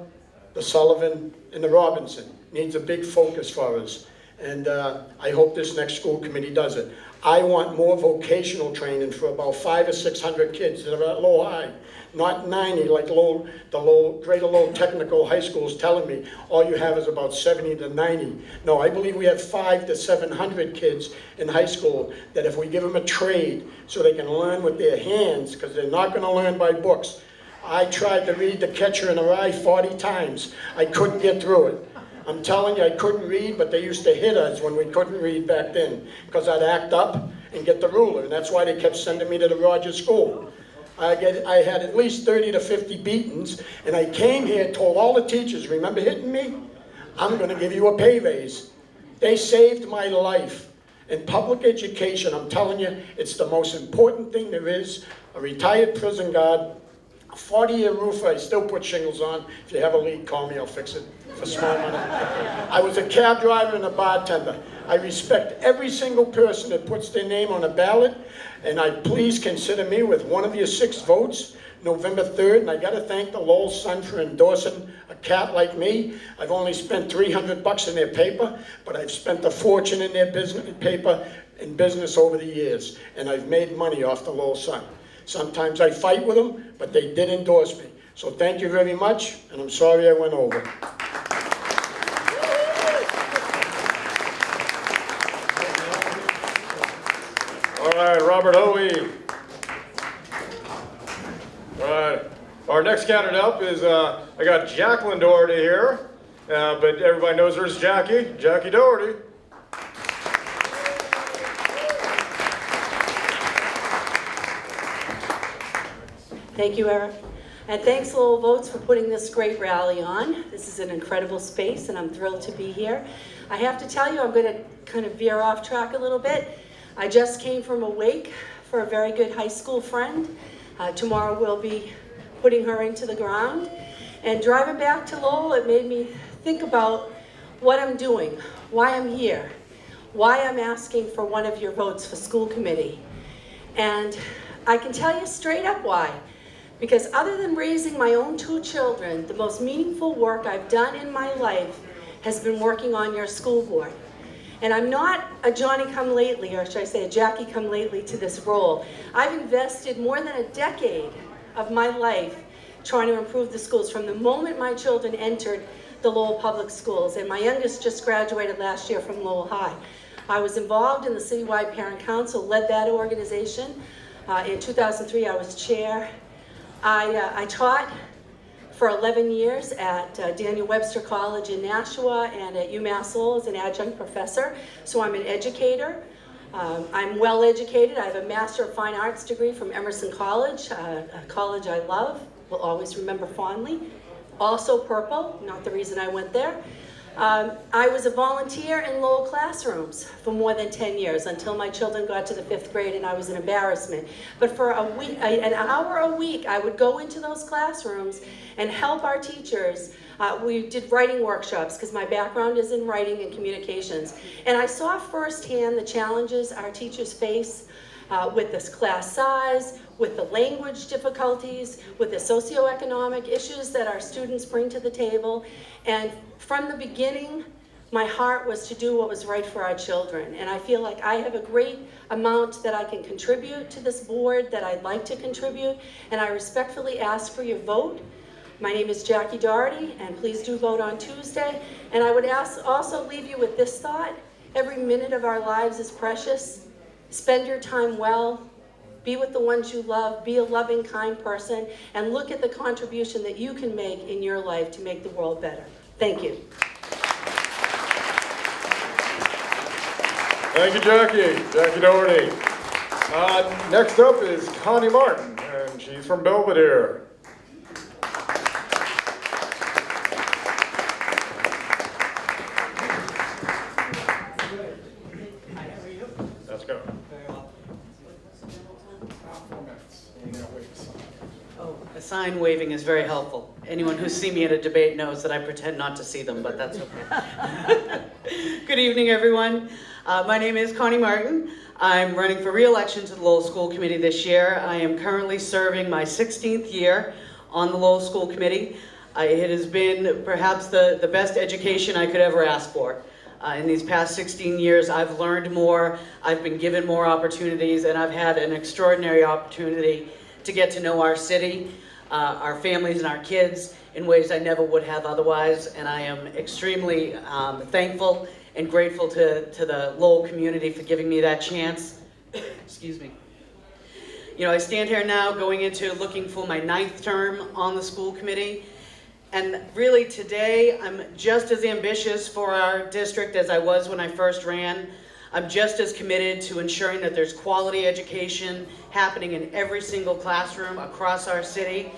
the Sullivan, and the Robinson. Needs a big focus for us. And I hope this next school committee does it. I want more vocational training for about 500 or 600 kids that are at Lowell High. Not 90 like Greater Lowell Technical High School is telling me. All you have is about 70 to 90. No, I believe we have 500 to 700 kids in high school that if we give them a trade so they can learn with their hands, because they're not going to learn by books. I tried to read The Catcher in the Rye 40 times. I couldn't get through it. I'm telling you, I couldn't read, but they used to hit us when we couldn't read back then, because I'd act up and get the ruler, and that's why they kept sending me to the Rogers School. I had at least 30 to 50 beatings, and I came here and told all the teachers, remember hitting me? I'm going to give you a pay raise. They saved my life. In public education, I'm telling you, it's the most important thing there is. A retired prison guard a 40-year roofer. I still put shingles on. If you have a leak, call me, I'll fix it for small money. I was a cab driver and a bartender. I respect every single person that puts their name on a ballot, and please consider me with one of your 6 votes, November 3rd, and I gotta thank the Lowell Sun for endorsing a cat like me. I've only spent $300 in their paper, but I've spent a fortune in their business over the years, and I've made money off the Lowell Sun. Sometimes I fight with them, but they did endorse me. So thank you very much, and I'm sorry I went over. All right, Robert Hoey. All right, our next candidate up is, I got Jacqueline Doherty here, but everybody knows her as Jackie Doherty. Thank you, Eric. And thanks, Lowell Votes, for putting this great rally on. This is an incredible space, and I'm thrilled to be here. I have to tell you, I'm going to kind of veer off track a little bit. I just came from a wake for a very good high school friend. Tomorrow we'll be putting her into the ground. And driving back to Lowell, it made me think about what I'm doing, why I'm here, why I'm asking for one of your votes for school committee. And I can tell you straight up why. Because other than raising my own 2 children, the most meaningful work I've done in my life has been working on your school board. And I'm not a Johnny-come-lately, or should I say a Jackie-come-lately to this role. I've invested more than a decade of my life trying to improve the schools from the moment my children entered the Lowell Public Schools. And my youngest just graduated last year from Lowell High. I was involved in the Citywide Parent Council, led that organization. In 2003, I was chair. I taught for 11 years at Daniel Webster College in Nashua and at UMass Lowell as an adjunct professor. So I'm an educator. I'm well educated. I have a Master of Fine Arts degree from Emerson College, a college I love, will always remember fondly. Also purple, not the reason I went there. I was a volunteer in Lowell classrooms for more than 10 years until my children got to the 5th grade and I was an embarrassment. But for a week, an hour a week, I would go into those classrooms and help our teachers. We did writing workshops because my background is in writing and communications. And I saw firsthand the challenges our teachers face with this class size, with the language difficulties, with the socioeconomic issues that our students bring to the table. And from the beginning, my heart was to do what was right for our children. And I feel like I have a great amount that I can contribute to this board, that I'd like to contribute, and I respectfully ask for your vote. My name is Jackie Doherty, and please do vote on Tuesday. And I would also leave you with this thought: every minute of our lives is precious. Spend your time well. Be with the ones you love, be a loving, kind person, and look at the contribution that you can make in your life to make the world better. Thank you. Thank you, Jackie Doherty. Next up is Connie Martin, and she's from Belvedere. Let's go. Oh, a sign waving is very helpful. Anyone who's seen me at a debate knows that I pretend not to see them, but that's okay. Good evening, everyone. My name is Connie Martin. I'm running for re-election to the Lowell School Committee this year. I am currently serving my 16th year on the Lowell School Committee. It has been perhaps the best education I could ever ask for. In these past 16 years, I've learned more, I've been given more opportunities, and I've had an extraordinary opportunity to get to know our city, our families, and our kids in ways I never would have otherwise. And I am extremely thankful and grateful to the Lowell community for giving me that chance. Excuse me. You know, I stand here now going into looking for my 9th term on the school committee. And really today, I'm just as ambitious for our district as I was when I first ran. I'm just as committed to ensuring that there's quality education happening in every single classroom across our city.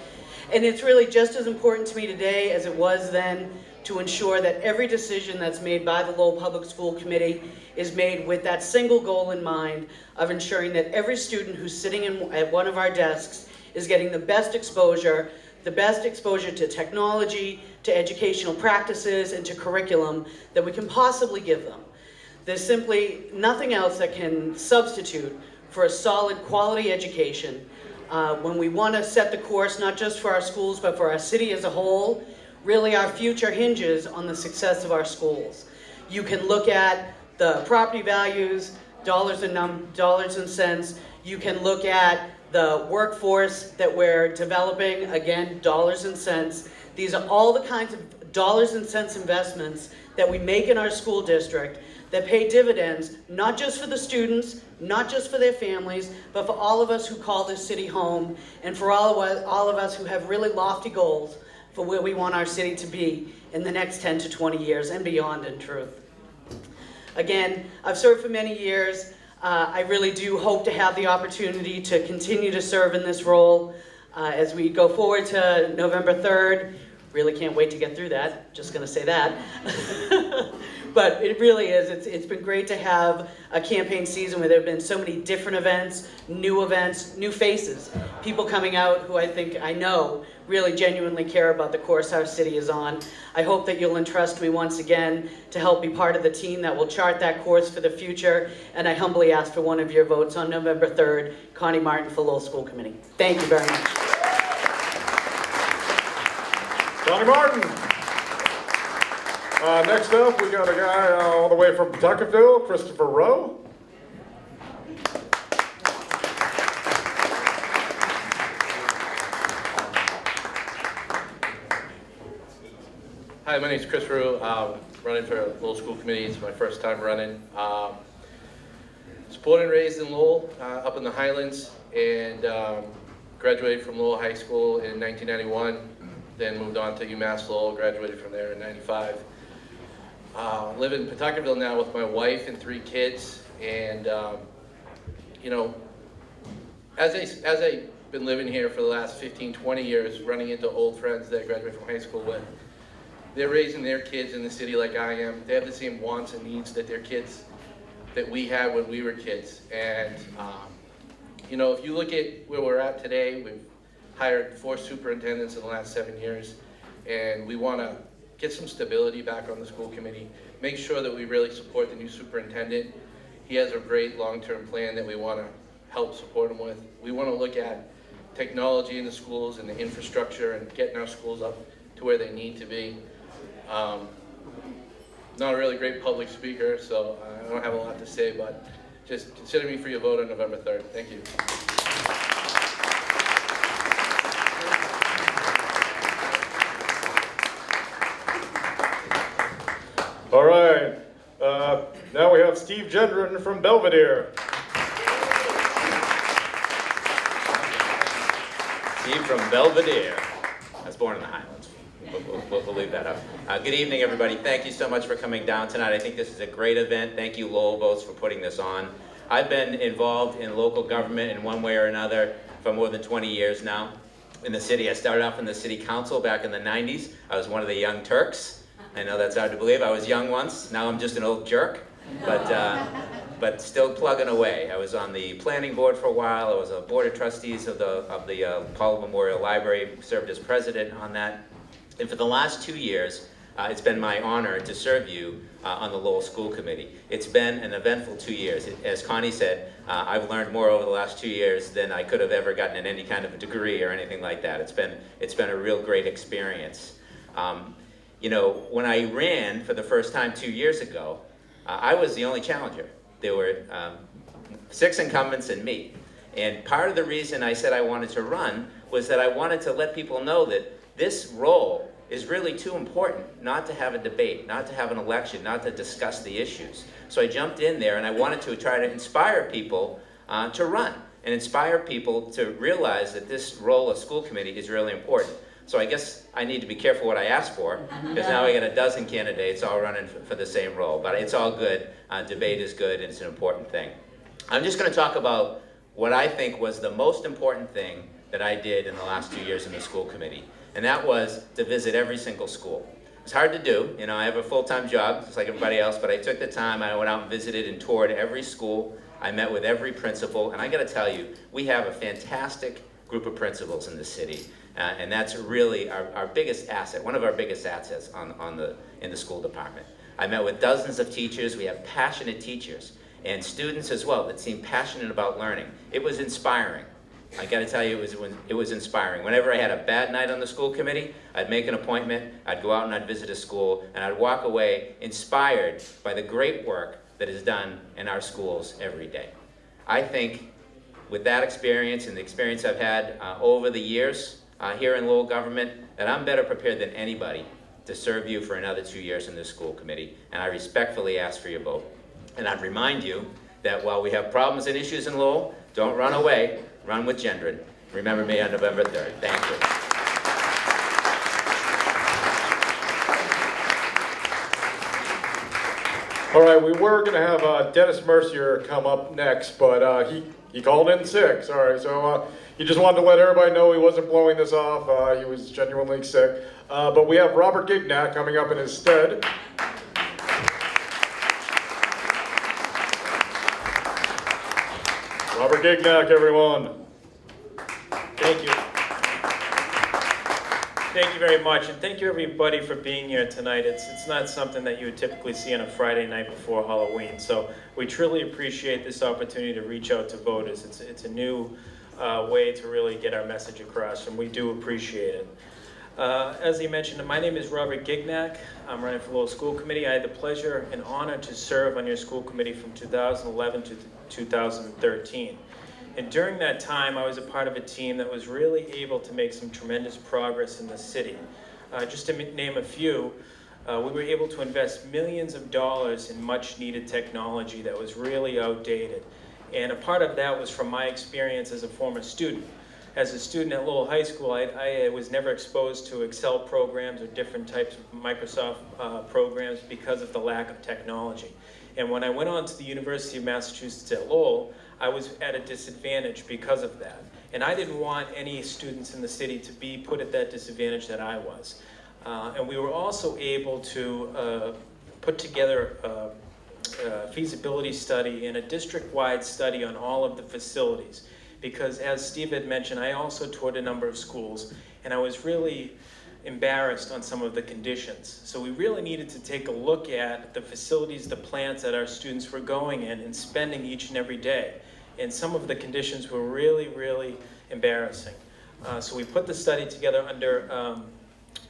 And it's really just as important to me today as it was then to ensure that every decision that's made by the Lowell Public School Committee is made with that single goal in mind of ensuring that every student who's sitting at one of our desks is getting the best exposure to technology, to educational practices, and to curriculum that we can possibly give them. There's simply nothing else that can substitute for a solid quality education when we want to set the course, not just for our schools, but for our city as a whole. Really, our future hinges on the success of our schools. You can look at the property values, dollars and cents. You can look at the workforce that we're developing, again, dollars and cents. These are all the kinds of dollars and cents investments that we make in our school district that pay dividends, not just for the students, not just for their families, but for all of us who call this city home, and for all of us who have really lofty goals for where we want our city to be in the next 10 to 20 years and beyond, in truth. Again, I've served for many years. I really do hope to have the opportunity to continue to serve in this role as we go forward to November 3rd. Really can't wait to get through that, just gonna say that. But it really is, it's been great to have a campaign season where there have been so many different events, new faces, people coming out who I know really genuinely care about the course our city is on. I hope that you'll entrust me once again to help be part of the team that will chart that course for the future, and I humbly ask for one of your votes on November 3rd, Connie Martin for Lowell School Committee. Thank you very much. Connie Martin. Next up, we got a guy all the way from Pawtuckettville, Christopher Rowe. Hi, my name is Chris Rowe. Running for Lowell School Committee. It's my first time running. Was born and raised in Lowell, up in the Highlands, and graduated from Lowell High School in 1991. Then moved on to UMass Lowell, graduated from there in 95. Live in Pawtuckettville now with my wife and 3 kids, and you know, as I've been living here for the last 15, 20 years, running into old friends that I graduated from high school with, they're raising their kids in the city like I am. They have the same wants and needs that we had when we were kids, and you know, if you look at where we're at today, we've hired 4 superintendents in the last 7 years, and we want to get some stability back on the school committee, make sure that we really support the new superintendent. He has a great long-term plan that we want to help support him with. We want to look at technology in the schools and the infrastructure and getting our schools up to where they need to be. Not a really great public speaker, so I don't have a lot to say, but just consider me for your vote on November 3rd. Thank you. All right, now we have Steve Gendron from Belvedere. Steve from Belvedere. I was born in the Highlands. We'll leave that up. Good evening, everybody. Thank you so much for coming down tonight. I think this is a great event. Thank you, Lowell Votes, for putting this on. I've been involved in local government in one way or another for more than 20 years now in the city. I started off in the city council back in the 90s. I was one of the young Turks. I know that's hard to believe. I was young once. Now I'm just an old jerk, but still plugging away. I was on the planning board for a while. I was a board of trustees of the Paul Memorial Library. Served as president on that. And for the last 2 years, it's been my honor to serve you on the Lowell School Committee. It's been an eventful 2 years. As Connie said, I've learned more over the last 2 years than I could have ever gotten in any kind of a degree or anything like that. It's been a real great experience. You know, when I ran for the first time 2 years ago, I was the only challenger. There were 6 incumbents and me. And part of the reason I said I wanted to run was that I wanted to let people know that this role is really too important not to have a debate, not to have an election, not to discuss the issues. So I jumped in there and I wanted to try to inspire people to run and inspire people to realize that this role of school committee is really important. So I guess I need to be careful what I ask for, because now I got a dozen candidates all running for the same role. But it's all good. Debate is good, and it's an important thing. I'm just going to talk about what I think was the most important thing that I did in the last 2 years in the school committee, and that was to visit every single school. It's hard to do. You know, I have a full-time job, just like everybody else, but I took the time. I went out and visited and toured every school. I met with every principal, and I got to tell you, we have a fantastic group of principals in the city. And that's really our biggest asset, one of our biggest assets in the school department. I met with dozens of teachers. We have passionate teachers and students as well that seem passionate about learning. It was inspiring. I got to tell you, it was inspiring. Whenever I had a bad night on the school committee, I'd make an appointment, I'd go out and I'd visit a school, and I'd walk away inspired by the great work that is done in our schools every day. I think with that experience and the experience I've had over the years here in Lowell government, that I'm better prepared than anybody to serve you for another 2 years in this school committee, and I respectfully ask for your vote. And I'd remind you that while we have problems and issues in Lowell, don't run away. Run with Gendron. Remember me on November 3rd. Thank you. All right, we were going to have Dennis Mercier come up next, but he called in sick. Sorry, so he just wanted to let everybody know he wasn't blowing this off. He was genuinely sick. But we have Robert Gignac coming up in his stead. Robert Gignac, everyone. Thank you. Thank you very much, and thank you everybody for being here tonight. It's not something that you would typically see on a Friday night before Halloween, so we truly appreciate this opportunity to reach out to voters. It's a new way to really get our message across, and we do appreciate it. As he mentioned, my name is Robert Gignac. I'm running for Lowell School Committee. I had the pleasure and honor to serve on your school committee from 2011 to 2013. And during that time, I was a part of a team that was really able to make some tremendous progress in the city. Just to name a few, we were able to invest millions of dollars in much needed technology that was really outdated. And a part of that was from my experience as a former student. As a student at Lowell High School, I was never exposed to Excel programs or different types of Microsoft programs because of the lack of technology. And when I went on to the University of Massachusetts at Lowell, I was at a disadvantage because of that. And I didn't want any students in the city to be put at that disadvantage that I was. And we were also able to put together a feasibility study and a district-wide study on all of the facilities. Because as Steve had mentioned, I also toured a number of schools, and I was really embarrassed on some of the conditions. So we really needed to take a look at the facilities, the plants that our students were going in and spending each and every day. And some of the conditions were really, really embarrassing. So we put the study together under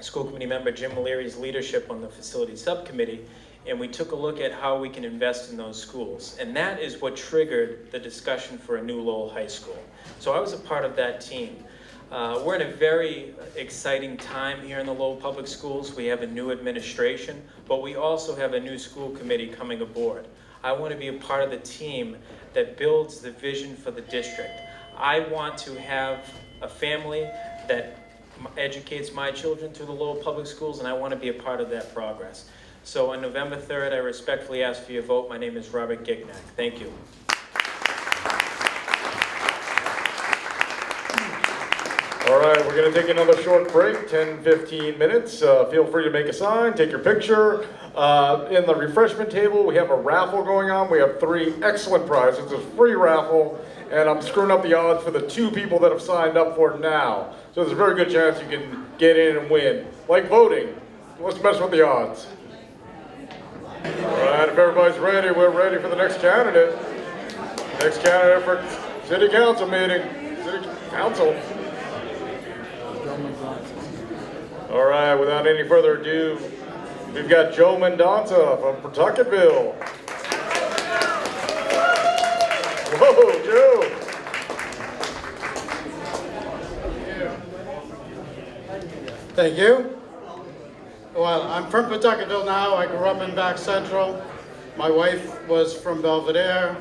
school committee member Jim O'Leary's leadership on the facility subcommittee, and we took a look at how we can invest in those schools. And that is what triggered the discussion for a new Lowell High School. So I was a part of that team. We're in a very exciting time here in the Lowell Public Schools. We have a new administration, but we also have a new school committee coming aboard. I want to be a part of the team that builds the vision for the district. I want to have a family that educates my children through the Lowell Public Schools, and I want to be a part of that progress. So on November 3rd, I respectfully ask for your vote. My name is Robert Gignac. Thank you. All right, we're going to take another short break, 10-15 minutes. Feel free to make a sign, take your picture. In the refreshment table, we have a raffle going on. We have 3 excellent prizes. It's a free raffle, and I'm screwing up the odds for the 2 people that have signed up for it now. So there's a very good chance you can get in and win. Like voting, let's mess with the odds. All right, if everybody's ready, we're ready for the next candidate. Next candidate for City Council meeting. City Council. All right, without any further ado, we've got Joe Mendonca from Pawtucketville. Whoa, Joe. Thank you. Well, I'm from Pawtucketville now. I grew up in Back Central. My wife was from Belvedere.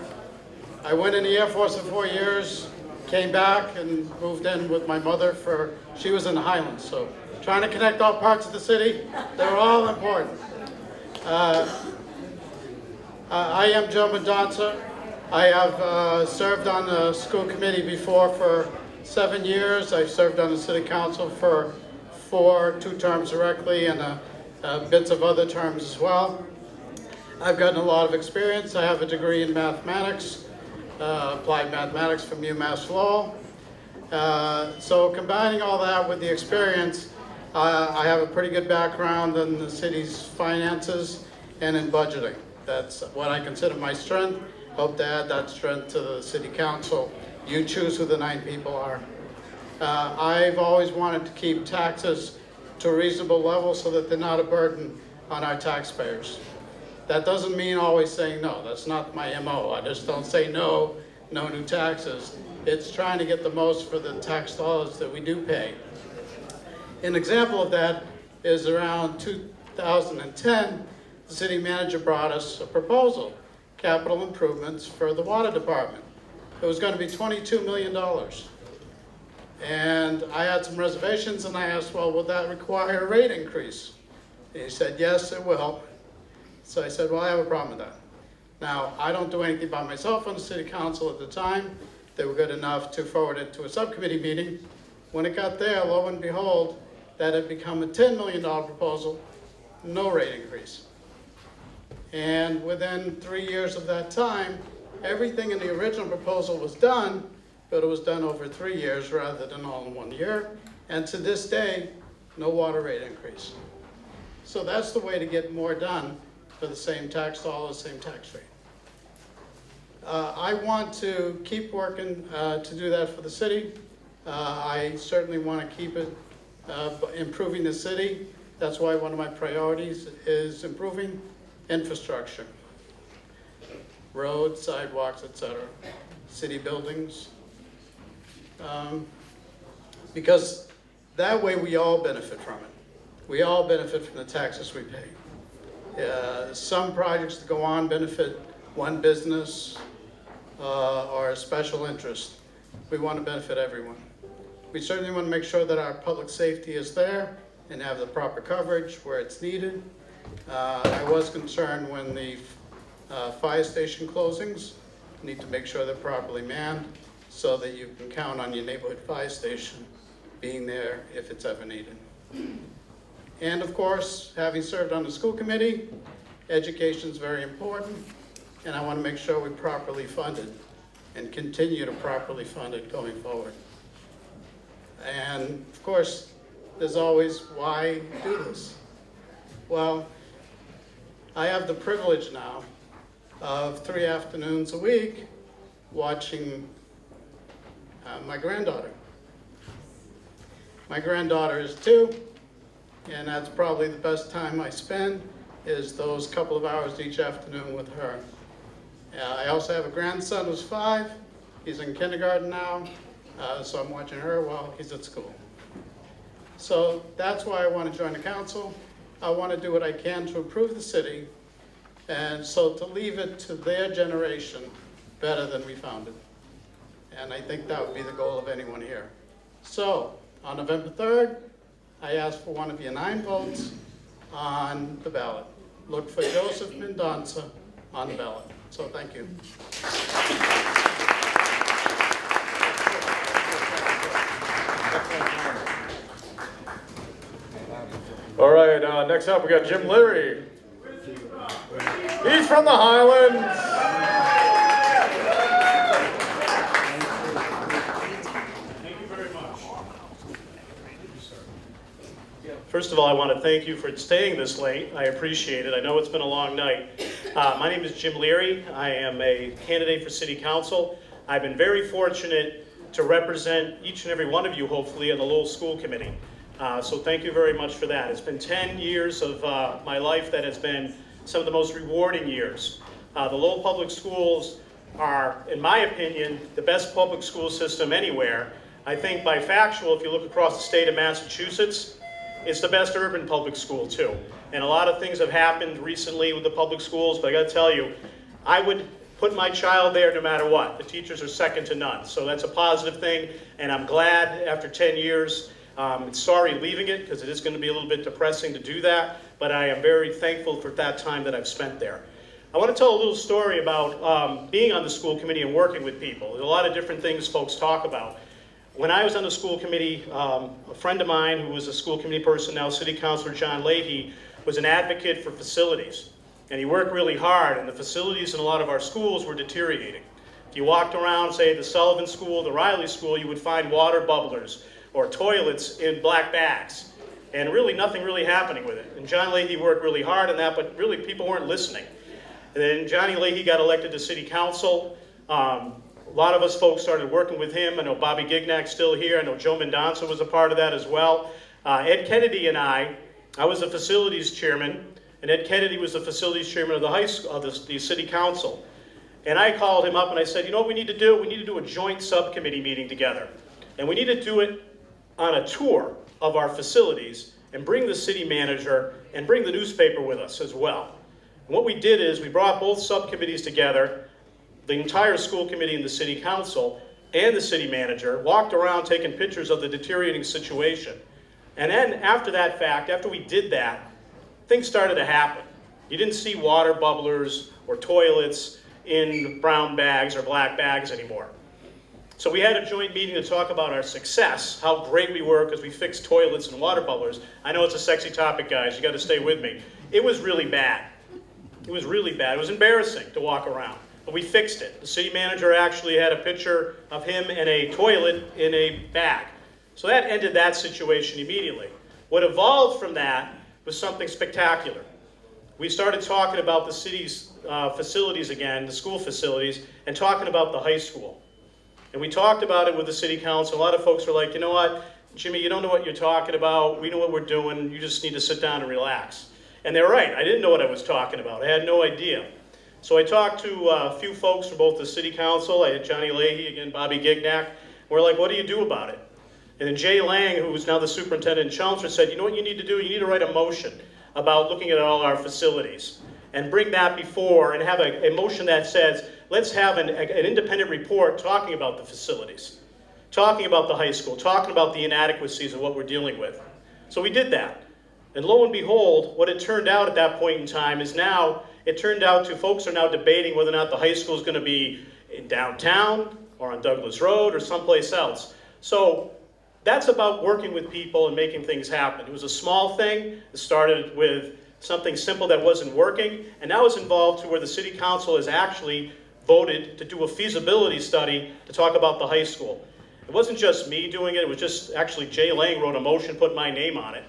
I went in the Air Force for 4 years, came back and moved in with my mother she was in the Highlands, so trying to connect all parts of the city, they're all important. I am Joe Mendonca. I have served on the school committee before for 7 years. I served on the city council for 2 terms directly and bits of other terms as well. I've gotten a lot of experience. I have a degree in mathematics, applied mathematics from UMass Lowell. So combining all that with the experience, I have a pretty good background in the city's finances and in budgeting. That's what I consider my strength. Hope to add that strength to the city council. You choose who the 9 people are. I've always wanted to keep taxes to a reasonable level so that they're not a burden on our taxpayers. That doesn't mean always saying no. That's not my MO. I just don't say no new taxes. It's trying to get the most for the tax dollars that we do pay. An example of that is around 2010, the city manager brought us a proposal, capital improvements for the water department. It was going to be $22 million. And I had some reservations and I asked, well, will that require a rate increase? And he said, yes, it will. So I said, well, I have a problem with that. Now, I don't do anything by myself on the city council at the time. They were good enough to forward it to a subcommittee meeting. When it got there, lo and behold, that had become a $10 million proposal, no rate increase. And within 3 years of that time, everything in the original proposal was done, but it was done over 3 years rather than all in 1 year. And to this day, no water rate increase. So that's the way to get more done for the same tax dollars, same tax rate. I want to keep working to do that for the city. I certainly want to keep it improving the city. That's why one of my priorities is improving infrastructure. Roads, sidewalks, etc. City buildings. Because that way we all benefit from it. We all benefit from the taxes we pay. Some projects that go on benefit one business or a special interest. We want to benefit everyone. We certainly want to make sure that our public safety is there and have the proper coverage where it's needed. I was concerned when the fire station closings, need to make sure they're properly manned so that you can count on your neighborhood fire station being there if it's ever needed. And of course, having served on the school committee, education is very important, and I want to make sure we properly fund it and continue to properly fund it going forward. And of course, there's always, why do this? Well, I have the privilege now of 3 afternoons a week watching my granddaughter. My granddaughter is 2, and that's probably the best time I spend, is those couple of hours each afternoon with her. I also have a grandson who's 5. He's in kindergarten now, so I'm watching her while he's at school. So that's why I want to join the council. I want to do what I can to improve the city, and so to leave it to their generation better than we found it. And I think that would be the goal of anyone here. So on November 3rd, I ask for one of your 9 votes on the ballot. Look for Joseph Mendonça on the ballot. So thank you. All right, next up we got Jim Leary. He's from the Highlands. Thank you very much. First of all, I want to thank you for staying this late. I appreciate it. I know it's been a long night. My name is Jim Leary. I am a candidate for City Council. I've been very fortunate to represent each and every one of you, hopefully, on the Lowell School Committee. So thank you very much for that. It's been 10 years of my life that has been some of the most rewarding years. The Lowell Public Schools are, in my opinion, the best public school system anywhere. I think by factual, if you look across the state of Massachusetts, it's the best urban public school too. And a lot of things have happened recently with the public schools, but I gotta tell you, I would put my child there no matter what. The teachers are second to none. So that's a positive thing, and I'm glad after 10 years, sorry leaving it, because it is going to be a little bit depressing to do that, but I am very thankful for that time that I've spent there. I want to tell a little story about being on the school committee and working with people. There's a lot of different things folks talk about. When I was on the school committee, a friend of mine who was a school committee person, now City Councilor John Leahy, was an advocate for facilities. And he worked really hard, and the facilities in a lot of our schools were deteriorating. If you walked around, say, the Sullivan School, the Riley School, you would find water bubblers or toilets in black bags. And really nothing really happening with it. And John Leahy worked really hard on that, but really people weren't listening. And then Johnny Leahy got elected to city council. A lot of us folks started working with him. I know Bobby Gignak's still here. I know Joe Mendonça was a part of that as well. Ed Kennedy and I was the facilities chairman, and Ed Kennedy was the facilities chairman of the high school, of the city council. And I called him up and I said, you know what we need to do? We need to do a joint subcommittee meeting together. And we need to do it on a tour of our facilities and bring the city manager and bring the newspaper with us as well. And what we did is we brought both subcommittees together, the entire school committee and the city council and the city manager, walked around taking pictures of the deteriorating situation. And then after that fact, after we did that, things started to happen. You didn't see water bubblers or toilets in brown bags or black bags anymore. So we had a joint meeting to talk about our success, how great we were because we fixed toilets and water bubblers. I know it's a sexy topic, guys. You got to stay with me. It was really bad. It was really bad. It was embarrassing to walk around, but we fixed it. The city manager actually had a picture of him in a toilet in a bag. So that ended that situation immediately. What evolved from that was something spectacular. We started talking about the city's facilities again, the school facilities, and talking about the high school. And we talked about it with the city council. A lot of folks were like, you know what, Jimmy, you don't know what you're talking about. We know what we're doing. You just need to sit down and relax. And they're right. I didn't know what I was talking about. I had no idea. So I talked to a few folks from both the city council. I had Johnny Leahy, again, Bobby Gignac. We're like, what do you do about it? And then Jay Lang, who is now the superintendent in Chelmsford, said, you know what you need to do? You need to write a motion about looking at all our facilities and bring that before and have a motion that says, let's have an independent report talking about the facilities, talking about the high school, talking about the inadequacies of what we're dealing with. So we did that. And lo and behold, what it turned out at that point in time is now, it turned out to folks are now debating whether or not the high school is going to be in downtown or on Douglas Road or someplace else. So that's about working with people and making things happen. It was a small thing. It started with something simple that wasn't working, and now it's involved to where the city council has actually voted to do a feasibility study to talk about the high school. It wasn't just me doing it, it was just actually Jay Lang wrote a motion, put my name on it,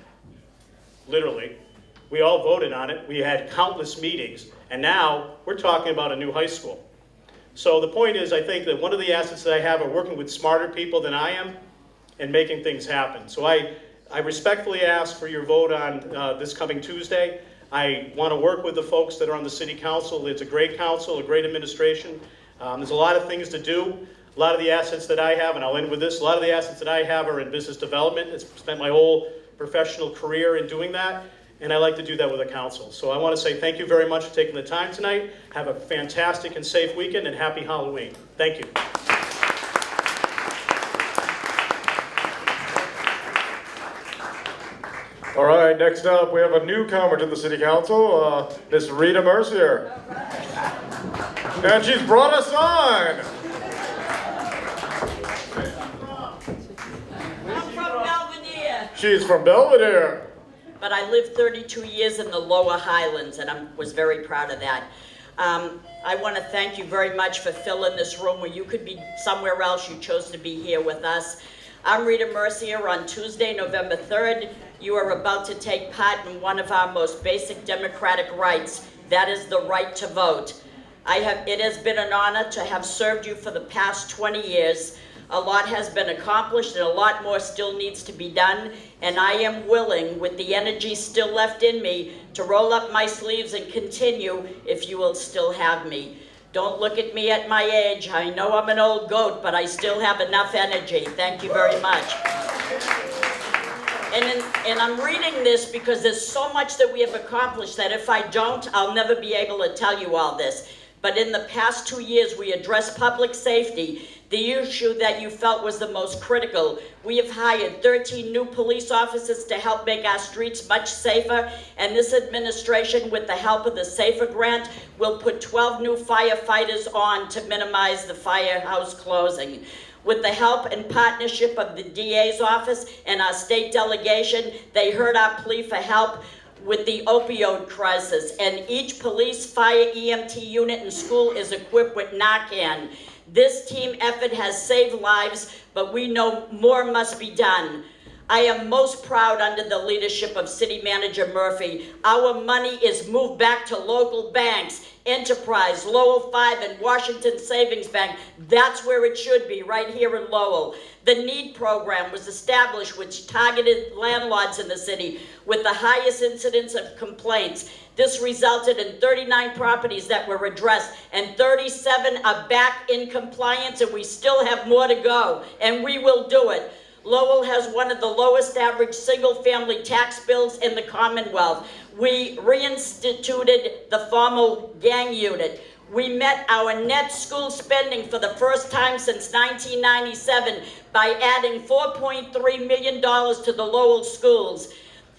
literally. We all voted on it, we had countless meetings, and now we're talking about a new high school. So the point is, I think that one of the assets that I have are working with smarter people than I am and making things happen. So I respectfully ask for your vote on this coming Tuesday. I want to work with the folks that are on the city council. It's a great council, a great administration. There's a lot of things to do. A lot of the assets that I have, and I'll end with this, a lot of the assets that I have are in business development. I've spent my whole professional career in doing that, and I like to do that with the council. So I want to say thank you very much for taking the time tonight. Have a fantastic and safe weekend, and happy Halloween. Thank you. All right, next up, we have a newcomer to the city council, Miss Rita Mercier. And she's brought a sign. I'm from Belvedere, She's from Belvedere. but I lived 32 years in the Lower Highlands, and I was very proud of that. I want to thank you very much for filling this room where you could be somewhere else. You chose to be here with us. I'm Rita Mercier. On Tuesday, November 3rd, you are about to take part in one of our most basic democratic rights. That is the right to vote. It has been an honor to have served you for the past 20 years. A lot has been accomplished and a lot more still needs to be done. And I am willing, with the energy still left in me, to roll up my sleeves and continue if you will still have me. Don't look at me at my age. I know I'm an old goat, but I still have enough energy. Thank you very much. And I'm reading this because there's so much that we have accomplished that if I don't, I'll never be able to tell you all this. But in the past 2 years, we addressed public safety, the issue that you felt was the most critical. We have hired 13 new police officers to help make our streets much safer, and this administration, with the help of the SAFER grant, will put 12 new firefighters on to minimize the firehouse closing. With the help and partnership of the DA's office and our state delegation, they heard our plea for help with the opioid crisis, and each police, fire, EMT unit and school is equipped with Narcan. This team effort has saved lives, but we know more must be done. I am most proud under the leadership of City Manager Murphy. Our money is moved back to local banks, Enterprise, Lowell 5, and Washington Savings Bank. That's where it should be, right here in Lowell. The NEED program was established, which targeted landlords in the city with the highest incidence of complaints. This resulted in 39 properties that were addressed, and 37 are back in compliance, and we still have more to go, and we will do it. Lowell has one of the lowest average single-family tax bills in the Commonwealth. We reinstituted the formal gang unit. We met our net school spending for the first time since 1997 by adding $4.3 million to the Lowell schools.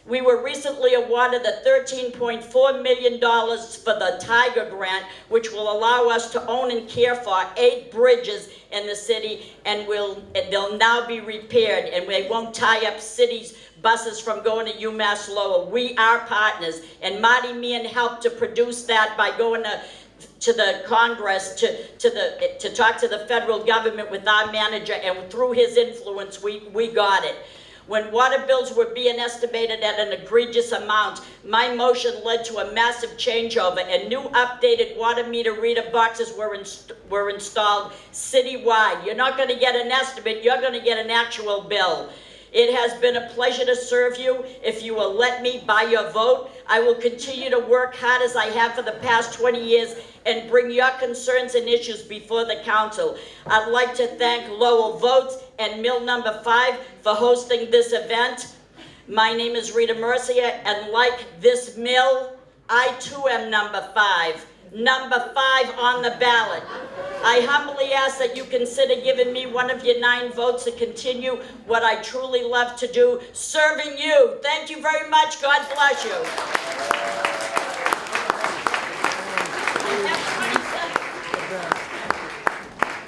We were recently awarded the $13.4 million for the Tiger Grant, which will allow us to own and care for 8 bridges in the city, and they'll now be repaired, and they won't tie up cities' buses from going to UMass Lowell. We are partners, and Marty Meehan helped to produce that by going to the Congress to talk to the federal government with our manager, and through his influence, we got it. When water bills were being estimated at an egregious amount, my motion led to a massive changeover, and new updated water meter reader boxes were installed citywide. You're not going to get an estimate, you're going to get an actual bill. It has been a pleasure to serve you. If you will let me by your vote, I will continue to work hard as I have for the past 20 years and bring your concerns and issues before the council. I'd like to thank Lowell Votes and Mill Number 5 for hosting this event. My name is Rita Mercier, and like this mill, I too am number 5. Number 5 on the ballot. I humbly ask that you consider giving me one of your 9 votes to continue what I truly love to do, serving you. Thank you very much. God bless you. I have 20 seconds.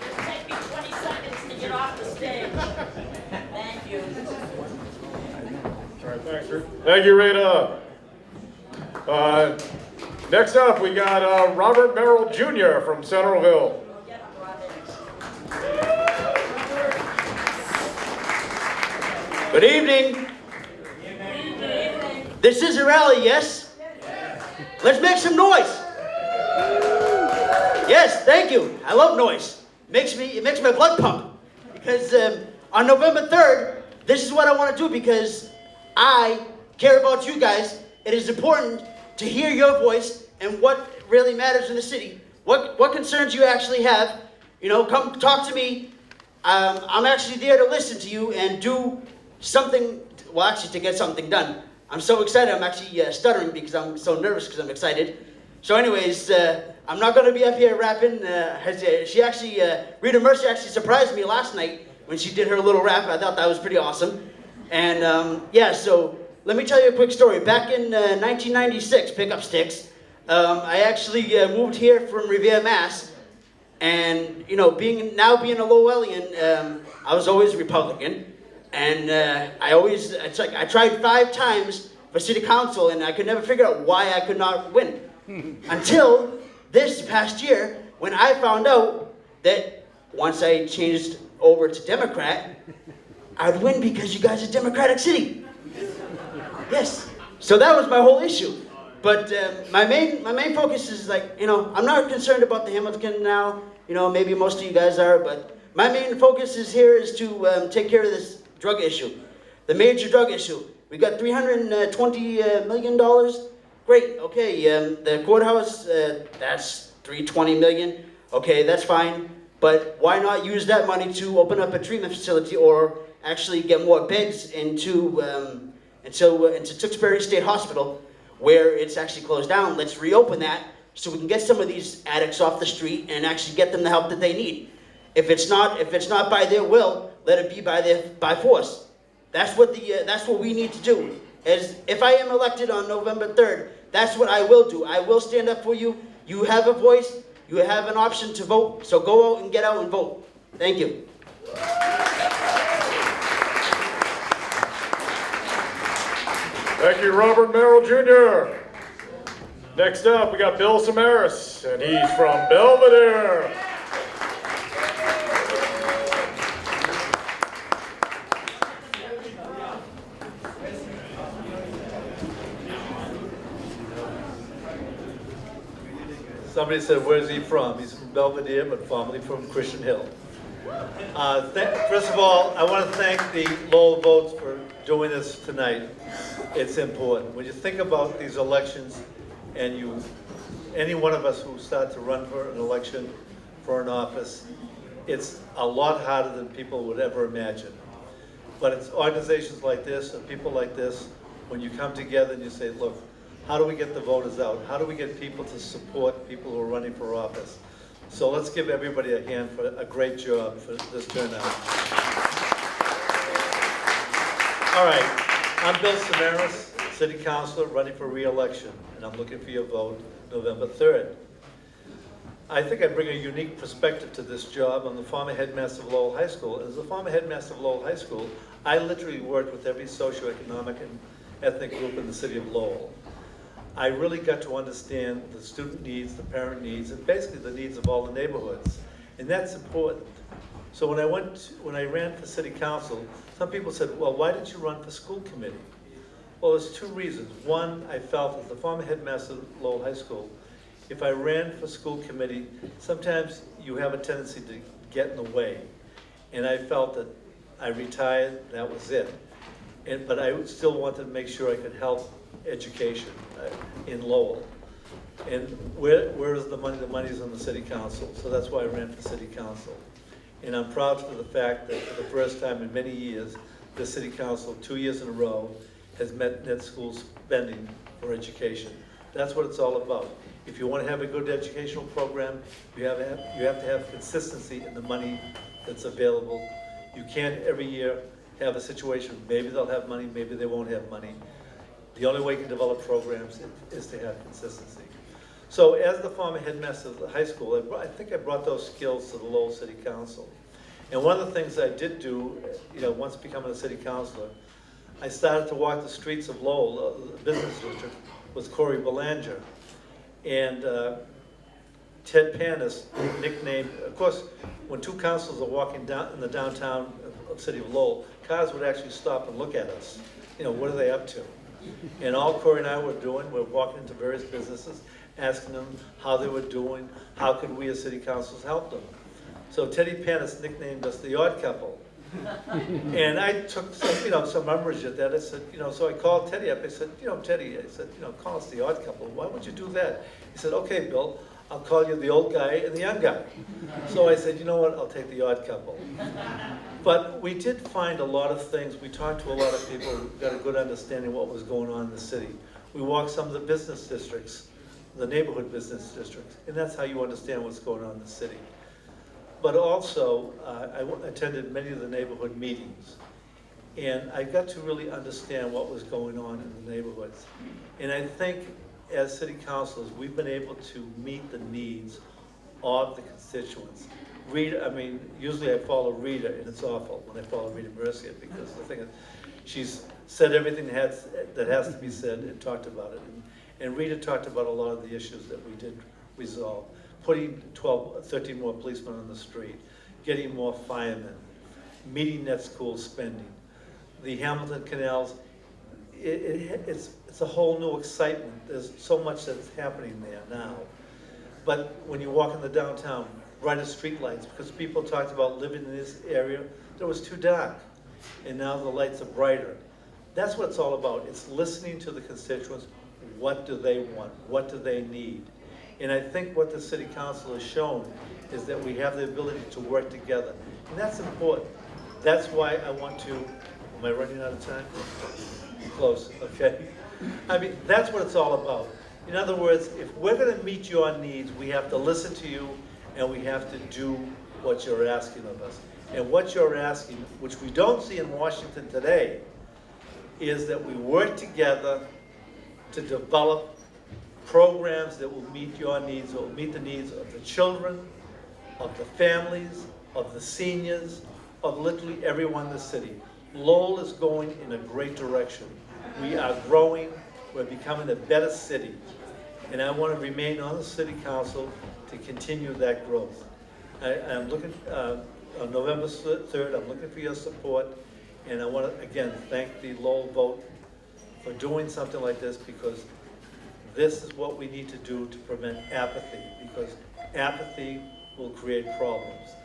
It'll take me 20 seconds to get off the stage. Thank you. All right, thanks, Rita. Thank you, Rita. Next up, we got Robert Merrill Jr. from Centerville. Good evening. This is a rally, yes? Let's make some noise. Yes, thank you. I love noise. It makes my blood pump. Because on November 3rd, this is what I want to do, because I care about you guys. It is important to hear your voice and what really matters in the city. What concerns you actually have. You know, come talk to me. I'm actually there to listen to you and do something, well, actually to get something done. I'm so excited, I'm actually stuttering because I'm so nervous because I'm excited. So anyways, I'm not going to be up here rapping. Rita Mercier actually surprised me last night when she did her little rap. I thought that was pretty awesome. And yeah, so let me tell you a quick story. Back in 1996, Pickup Sticks, I actually moved here from Revere, Mass. And, you know, being a Lowellian, I was always Republican. And I tried 5 times for city council, and I could never figure out why I could not win. Until this past year, when I found out that once I changed over to Democrat, I'd win because you guys are Democratic City. Yes. So that was my whole issue. But my main focus is, like, you know, I'm not concerned about the Hamilton now. You know, maybe most of you guys are, but my main focus is to take care of this drug issue, the major drug issue. We got $320 million. Great. Okay. The courthouse, that's $320 million. Okay, that's fine. But why not use that money to open up a treatment facility, or actually get more beds into Tewksbury State Hospital, where it's actually closed down? Let's reopen that so we can get some of these addicts off the street and actually get them the help that they need. If it's not by their will, let it be by force. That's what we need to do. As if I am elected on November 3rd, that's what I will do. I will stand up for you. You have a voice. You have an option to vote. So go out and get out and vote. Thank you. Thank you, Robert Merrill Jr. Next up, we got Bill Samaras, and he's from Belvedere. Somebody said, where's he from? He's from Belvedere, but formerly from Christian Hill. First of all, I want to thank the Lowell votes for doing this tonight. It's important. When you think about these elections and any one of us who start to run for an election, for an office, it's a lot harder than people would ever imagine. But it's organizations like this and people like this, when you come together and you say, look, how do we get the voters out? How do we get people to support people who are running for office? So let's give everybody a hand for a great job for this turnout. All right, I'm Bill Samaras, City Councilor running for re-election, and I'm looking for your vote November 3rd. I think I bring a unique perspective to this job. I'm the former headmaster of Lowell High School. As the former headmaster of Lowell High School, I literally worked with every socioeconomic and ethnic group in the city of Lowell. I really got to understand the student needs, the parent needs, and basically the needs of all the neighborhoods. And that's important. So when I ran for city council, some people said, well, why didn't you run for school committee? Well, there's two reasons. One, I felt as the former headmaster of Lowell High School, if I ran for school committee, sometimes you have a tendency to get in the way. And I felt that I retired, that was it. But I still wanted to make sure I could help education in Lowell. And where is the money? The money's on the city council. So that's why I ran for city council. And I'm proud for the fact that for the first time in many years, the city council, 2 years in a row, has met net school spending for education. That's what it's all about. If you want to have a good educational program, you have to have consistency in the money that's available. You can't every year have a situation, maybe they'll have money, maybe they won't have money. The only way you can develop programs is to have consistency. So as the former headmaster of the high school, I think I brought those skills to the Lowell City Council. And one of the things I did do, once becoming a city councilor, I started to walk the streets of Lowell, the business district, with Corey Belanger. And Ted Panis, nicknamed, of course, when two councils are walking down in the downtown of city of Lowell, cars would actually stop and look at us. What are they up to? And all Corey and I were doing, we're walking into various businesses, asking them how they were doing, how could we as city councils help them. So Teddy Panis nicknamed us the Odd Couple. And I took some umbrage at that. I said, so I called Teddy up. I said, Teddy, I said, call us the Odd Couple. Why would you do that? He said, okay, Bill, I'll call you the old guy and the young guy. So I said, you know what, I'll take the Odd Couple. But we did find a lot of things. We talked to a lot of people who got a good understanding of what was going on in the city. We walked some of the business districts, the neighborhood business districts, and that's how you understand what's going on in the city. But also, I attended many of the neighborhood meetings, and I got to really understand what was going on in the neighborhoods. And I think as city councilors, we've been able to meet the needs of the constituents. Rita, usually I follow Rita, and it's awful when I follow Rita Mercier, because the thing is, she's said everything that has to be said and talked about it. And Rita talked about a lot of the issues that we did resolve. Putting 13 more policemen on the street, getting more firemen, meeting net school spending, the Hamilton canals, it's a whole new excitement. There's so much that's happening there now. But when you walk in the downtown, brighter street lights, because people talked about living in this area that was too dark, and now the lights are brighter. That's what it's all about. It's listening to the constituents. What do they want? What do they need? And I think what the city council has shown is that we have the ability to work together. And that's important. That's why I want to, am I running out of time? Close, okay. That's what it's all about. In other words, if we're gonna meet your needs, we have to listen to you and we have to do what you're asking of us. And what you're asking, which we don't see in Washington today, is that we work together to develop programs that will meet your needs, that will meet the needs of the children, of the families, of the seniors, of literally everyone in the city. Lowell is going in a great direction. We are growing, we're becoming a better city. And I want to remain on the city council to continue that growth. I'm looking, on November 3rd, I'm looking for your support. And I want to, again, thank the Lowell vote for doing something like this, because This is what we need to do to prevent apathy, because apathy will create problems.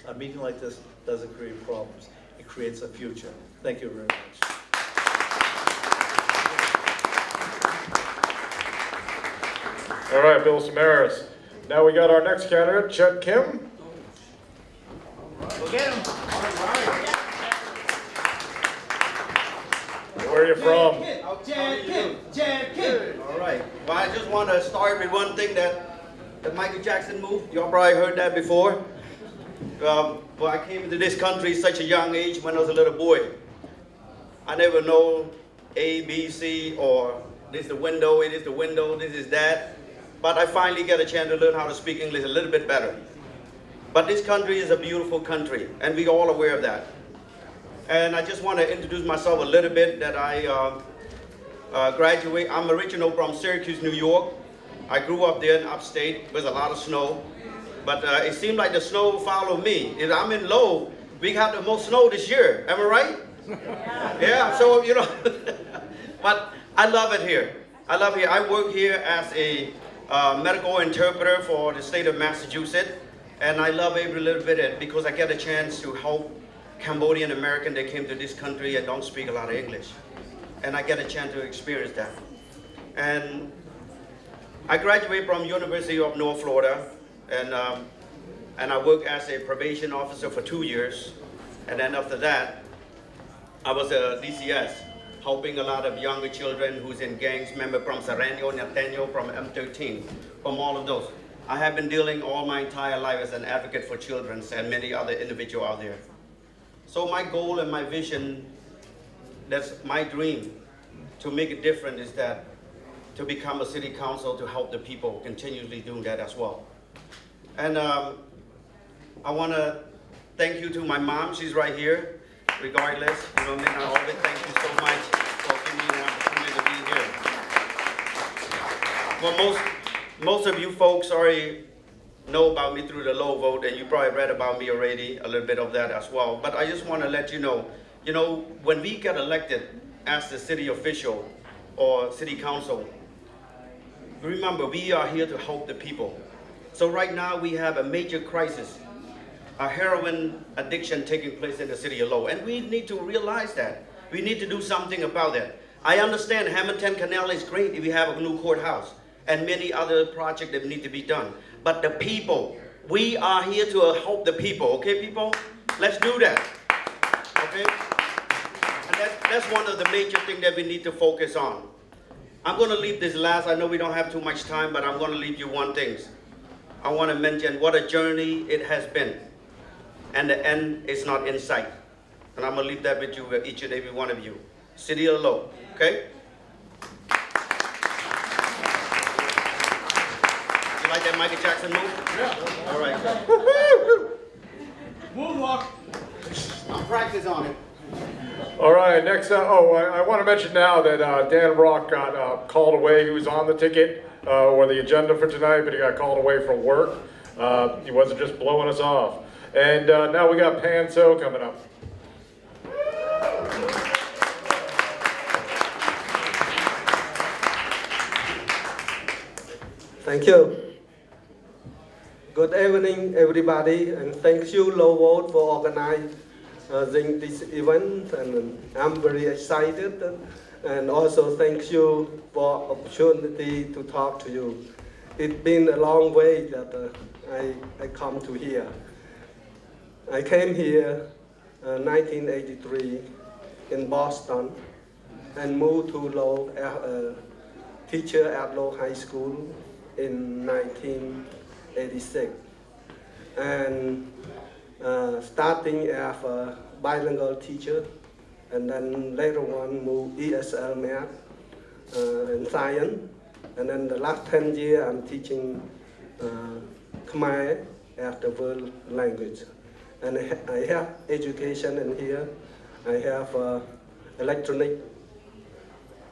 A meeting like this doesn't create problems. It creates a future. Thank you very much. All right, Bill Samaras. Now we got our next candidate, Chet Kim. Go get him. Where are you from? Chad Kim. All right. Well, I just want to start with one thing that the Michael Jackson move. Y'all probably heard that before. Well, I came into this country at such a young age when I was a little boy. I never know A, B, C, or this is the window, it is the window, this is that. But I finally get a chance to learn how to speak English a little bit better. But this country is a beautiful country, and we're all aware of that. And I just want to introduce myself a little bit, that I graduate. I'm original from Syracuse, New York. I grew up there in upstate with a lot of snow. But it seemed like the snow followed me. If I'm in Lowell, we got the most snow this year. Am I right? Yeah, so, you know. But I love it here. I love it here. I work here as a medical interpreter for the state of Massachusetts. And I love every little bit of it because I get a chance to help Cambodian American that came to this country and don't speak a lot of English. And I get a chance to experience that. And I graduated from University of North Florida, and I worked as a probation officer for 2 years. And then after that, I was a DCS, helping a lot of younger children who's in gangs, member from Sereno, Nathaniel, from M13, from all of those. I have been dealing all my entire life as an advocate for children and many other individuals out there. So my goal and my vision, that's my dream, to make a difference is that to become a city council to help the people continuously doing that as well. And I want to thank you to my mom. She's right here, regardless. You know what I mean? I always thank you so much for giving me the opportunity to be here. Well, most of you folks already know about me through the Lowell vote, and you probably read about me already, a little bit of that as well. But I just want to let you know, when we get elected as the city official or city council, remember, we are here to help the people. So right now we have a major crisis, a heroin addiction taking place in the city of Lowell, and we need to realize that. We need to do something about that. I understand Hamilton Canal is great if we have a new courthouse and many other projects that need to be done. But the people, we are here to help the people, okay, people? Let's do that, okay? And that's one of the major things that we need to focus on. I'm gonna leave this last. I know we don't have too much time, but I'm gonna leave you one thing. I wanna mention what a journey it has been. And the end is not in sight. And I'm gonna leave that with you, each and every one of you. City of Lowell, okay? You like that Michael Jackson move? Yeah. All right. Moonwalk. I'll practice on it. All right, next up, I want to mention now that Dan Rock got called away. He was on the ticket or the agenda for tonight, but he got called away from work. He wasn't just blowing us off. And now we got Pan So coming up. Thank you. Good evening, everybody, and thank you, Lowell, for organizing this event. And I'm very excited, and also thank you for opportunity to talk to you. It's been a long way that I come to here. I came here 1983 in Boston and moved to Lowell as a teacher at Lowell High School in 1986, and starting as a bilingual teacher, and then later on moved ESL math and science, and then the last 10 years I'm teaching Khmer as the world language. And I have education in here. I have electronic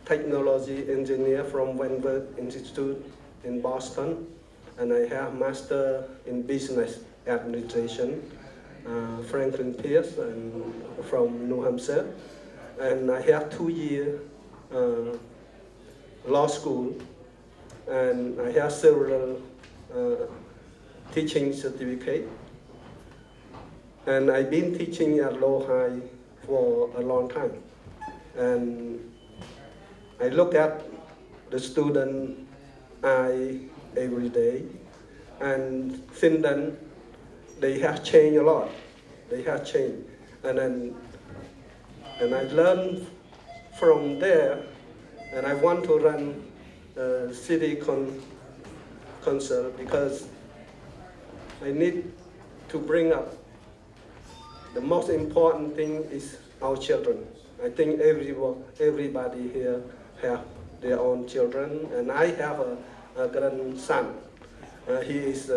technology engineer from Wentworth Institute in Boston, and I have master in business administration, Franklin Pierce, and from New Hampshire, and I have 2 years law school and I have several teaching certificates. And I've been teaching at Lowell High for a long time. And I look at the student every day, and since then, they have changed a lot. They have changed. And I learned from there, and I want to run a city council because I need to bring up the most important thing is our children. I think everybody here have their own children, and I have a grandson. He is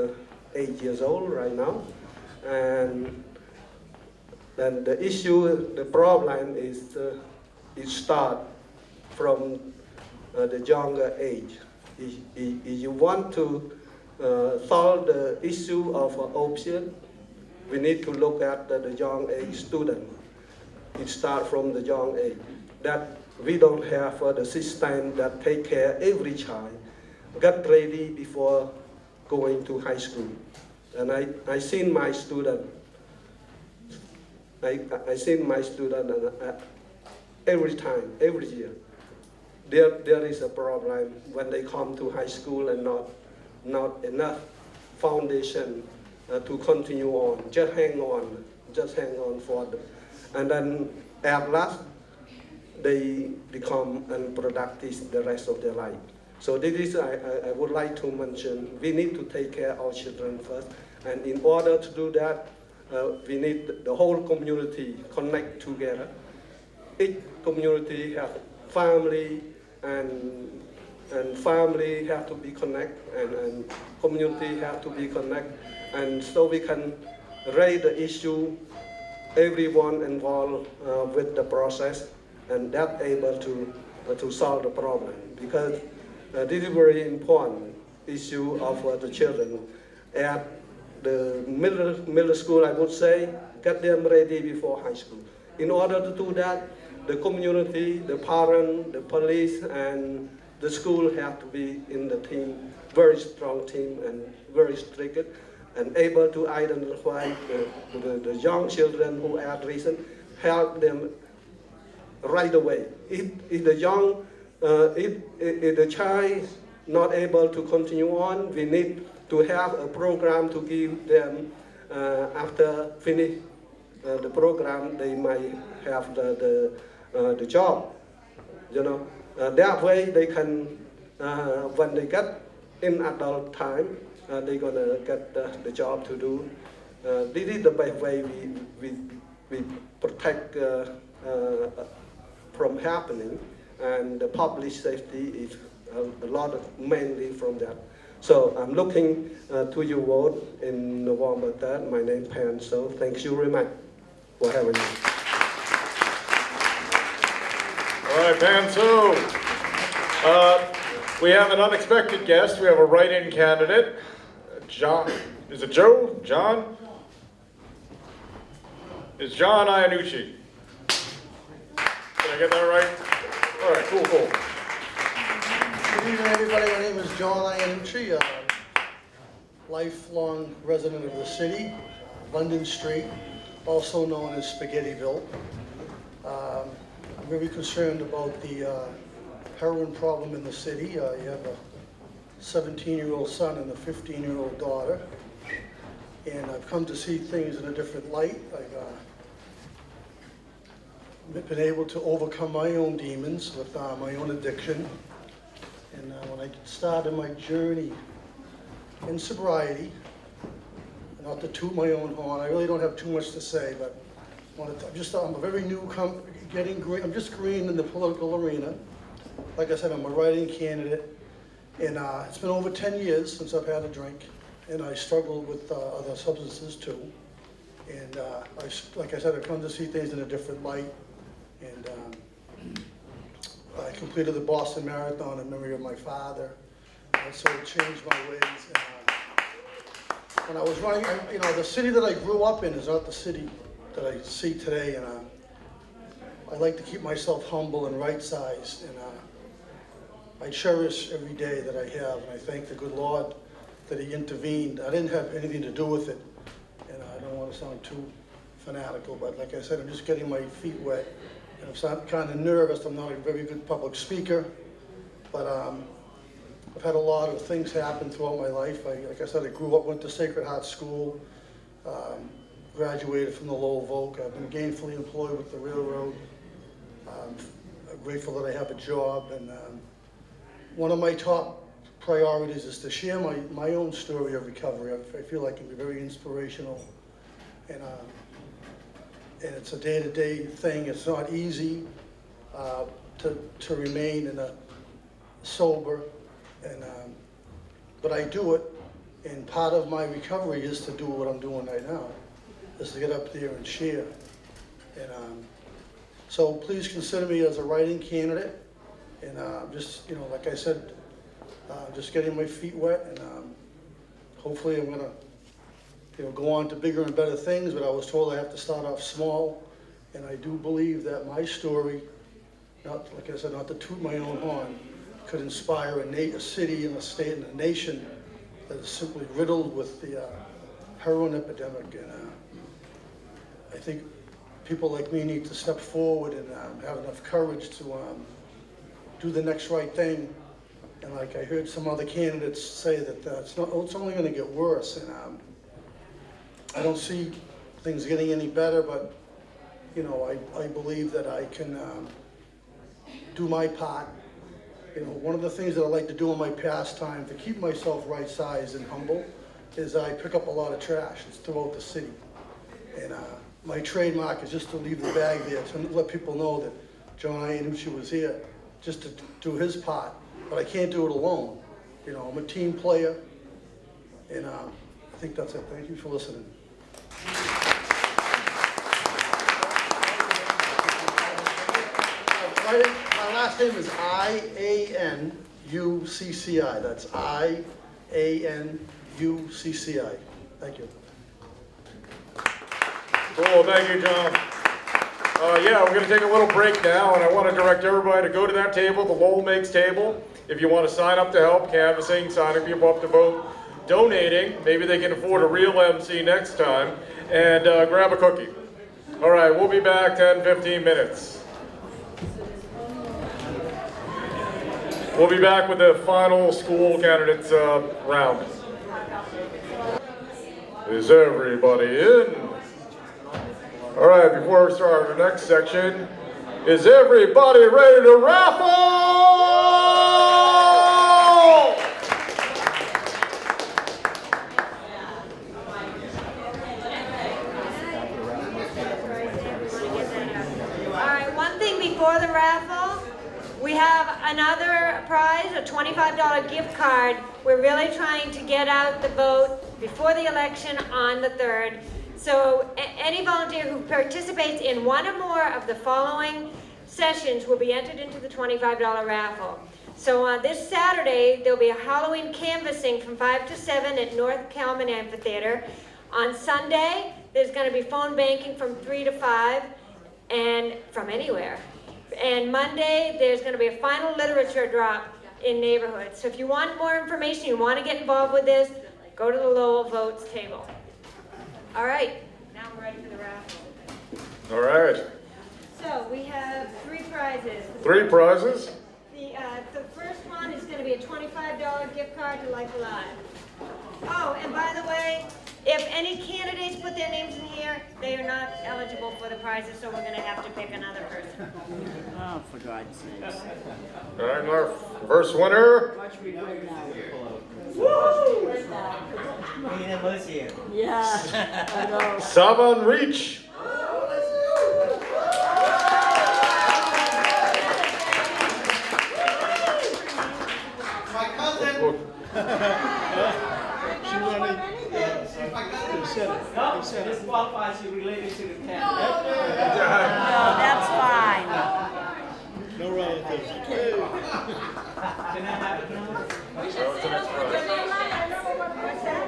8 years old right now, and the problem is it start from the younger age. If you want to solve the issue of option, we need to look at the young age student. It starts from the young age. That we don't have the system that take care every child, get ready before going to high school. And I seen my student. I seen my student every time, every year. There is a problem when they come to high school and not enough foundation to continue on. Just hang on for them. And then at last, they become unproductive the rest of their life. So this is, I would like to mention, we need to take care of our children first. And in order to do that, we need the whole community connect together. Each community has family, and family have to be connected, and community have to be connected. And so we can raise the issue, everyone involved with the process, and that able to solve the problem. Because this is very important issue of the children. At the middle school, I would say, get them ready before high school. In order to do that, the community, the parent, the police, and the school have to be in the team, very strong team and very strict, and able to identify the young children who are at risk, help them right away. If the child not able to continue on, we need to have a program to give them after finish the program, they might have the job. You know, that way they can when they get in adult time, they're gonna get the job to do. This is the best way we protect from happening, and the public safety is a lot of mainly from that. So I'm looking to your vote in November 3rd. My name is Pan, so thank you very much for having me. All right, Pan, so we have an unexpected guest. We have a write-in candidate. John, is it Joe? John? It's John Iannucci. Did I get that right? All right, cool. Good evening, everybody. My name is John Iannucci, lifelong resident of the city, London Street, also known as Spaghettiville. I'm very concerned about the heroin problem in the city. You have a 17-year-old son and a 15-year-old daughter, and I've come to see things in a different light. I've been able to overcome my own demons with my own addiction. And when I started my journey in sobriety, not to toot my own horn, I really don't have too much to say, but I'm a very new, I'm just green in the political arena. Like I said, I'm a write-in candidate, and it's been over 10 years since I've had a drink, and I struggle with other substances too. And like I said, I've come to see things in a different light, and I completed the Boston Marathon in memory of my father, and so it changed my ways. And when I was running, the city that I grew up in is not the city that I see today, and I like to keep myself humble and right-sized. And I cherish every day that I have, and I thank the good Lord that He intervened. I didn't have anything to do with it, and I don't want to sound too fanatical, but like I said, I'm just getting my feet wet. And I'm kind of nervous. I'm not a very good public speaker, but I've had a lot of things happen throughout my life. Like I said, I grew up, went to Sacred Heart School, graduated from the Lowell. I've been gainfully employed with the railroad. I'm grateful that I have a job, and one of my top priorities is to share my own story of recovery. I feel like it can be very inspirational, and it's a day-to-day thing. It's not easy to remain sober, but I do it, and part of my recovery is to do what I'm doing right now, is to get up there and share. And so please consider me as a writing candidate, and just, like I said, just getting my feet wet, and hopefully I'm gonna go on to bigger and better things, but I was told I have to start off small, and I do believe that my story, like I said, not to toot my own horn, could inspire a city and a state and a nation that is simply riddled with the heroin epidemic. And I think people like me need to step forward and have enough courage to do the next right thing. And like I heard some other candidates say that it's only going to get worse. And I don't see things getting any better, but I believe that I can do my part. One of the things that I like to do in my pastime to keep myself right-sized and humble is I pick up a lot of trash. It's throughout the city. And my trademark is just to leave the bag there to let people know that John Iannucci was here just to do his part. But I can't do it alone. I'm a team player, and I think that's it. Thank you for listening. My last name is Iannucci. That's Iannucci. Thank you. Cool, thank you, John. Yeah, we're going to take a little break now, and I want to direct everybody to go to that table, the Lowell Makes table. If you want to sign up to help, canvassing, signing people up to vote, donating, maybe they can afford a real MC next time, and grab a cookie. All right, we'll be back 10, 15 minutes. We'll be back with the final school candidates round. Is everybody in? All right, before we start our next section, is everybody ready to raffle? All right, one thing before the raffle, we have another prize, a $25 gift card. We're really trying to get out the vote before the election on the 3rd. So any volunteer who participates in one or more of the following sessions will be entered into the $25 raffle. So this Saturday, there'll be a Halloween canvassing from 5 to 7 at North Calman Amphitheater. On Sunday, there's going to be phone banking from 3 to 5 and from anywhere. And Monday, there's going to be a final literature drop in neighborhoods. So if you want more information, you want to get involved with this, go to the Lowell Votes table. All right, now we're ready for the raffle. All right. So we have 3 prizes. 3 prizes. The first one is going to be a $25 gift card to Life Alive. Oh, and by the way, if any candidates put their names in here, they are not eligible for the prizes, so we're going to have to pick another person. Oh, for God's sakes. All right, our first winner. Woo! Yeah, I know. Savan Reach. My cousin. This qualifies you related to the cat. No, that's fine. No relatives. Can I have it now?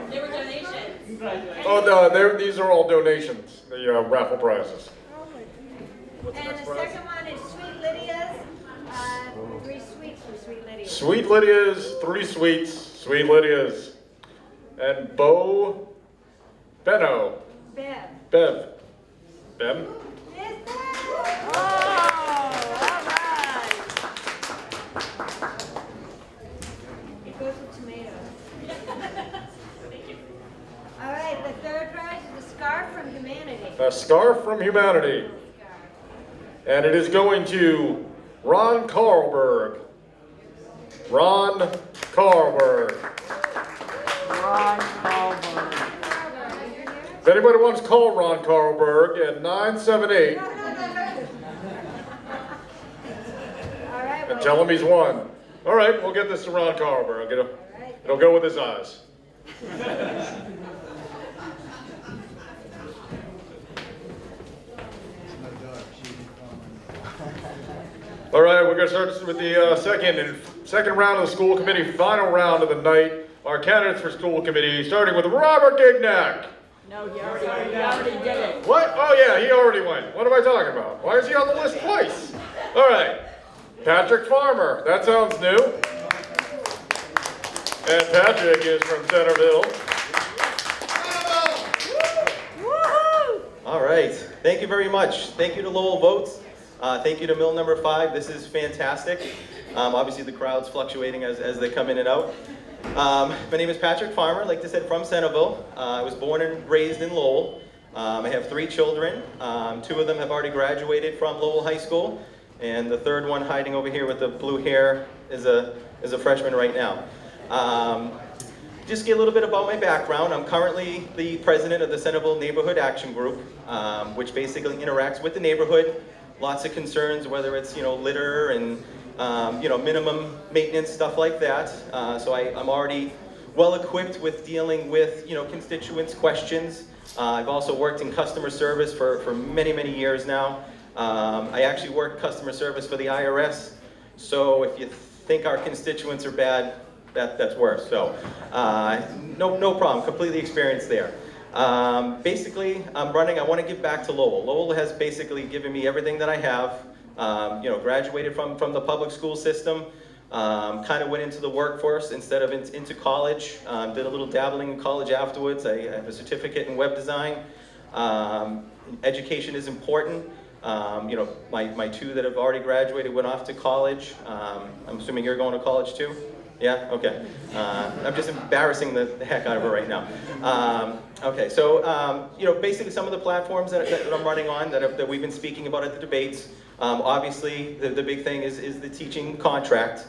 They were donations. Oh, these are all donations, the raffle prizes. And the second one is Sweet Lydia's. 3 sweets from Sweet Lydia's. Sweet Lydia's, 3 sweets, Sweet Lydia's. And Bo Benno. Bev. Bev. Bem? It goes with tomatoes. All right, the third prize is a scarf from humanity. A scarf from humanity. And it is going to Ron Carlberg. Ron Carlberg. Ron Carlberg. If anybody wants to call Ron Carlberg at 978 and tell him he's won. All right, we'll get this to Ron Carlberg. It'll go with his eyes. All right, we're going to start with the second round of the school committee, final round of the night. Our candidates for school committee, starting with Robert Gignac. No, he already did it. What? Oh yeah, he already went. What am I talking about? Why is he on the list twice? All right, Patrick Farmer. That sounds new. And Patrick is from Centerville. All right, thank you very much. Thank you to Lowell Votes. Thank you to Mill number 5. This is fantastic. Obviously the crowd's fluctuating as they come in and out. My name is Patrick Farmer, like I said, from Centerville. I was born and raised in Lowell. I have 3 children. 2 of them have already graduated from Lowell High School, and the third one hiding over here with the blue hair is a freshman right now. Just get a little bit about my background. I'm currently the president of the Centerville Neighborhood Action Group, which basically interacts with the neighborhood. Lots of concerns, whether it's litter and minimum maintenance, stuff like that. So I'm already well equipped with dealing with constituents' questions. I've also worked in customer service for many, many years now. I actually worked customer service for the IRS. So if you think our constituents are bad, that's worse. So no problem, completely experienced there. Basically, I want to give back to Lowell. Lowell has basically given me everything that I have. Graduated from the public school system, kind of went into the workforce instead of into college. Did a little dabbling in college afterwards. I have a certificate in web design. Education is important. My 2 that have already graduated went off to college. I'm assuming you're going to college too? Yeah, okay. I'm just embarrassing the heck out of her right now. Okay, so basically some of the platforms that I'm running on that we've been speaking about at the debates. Obviously, the big thing is the teaching contract,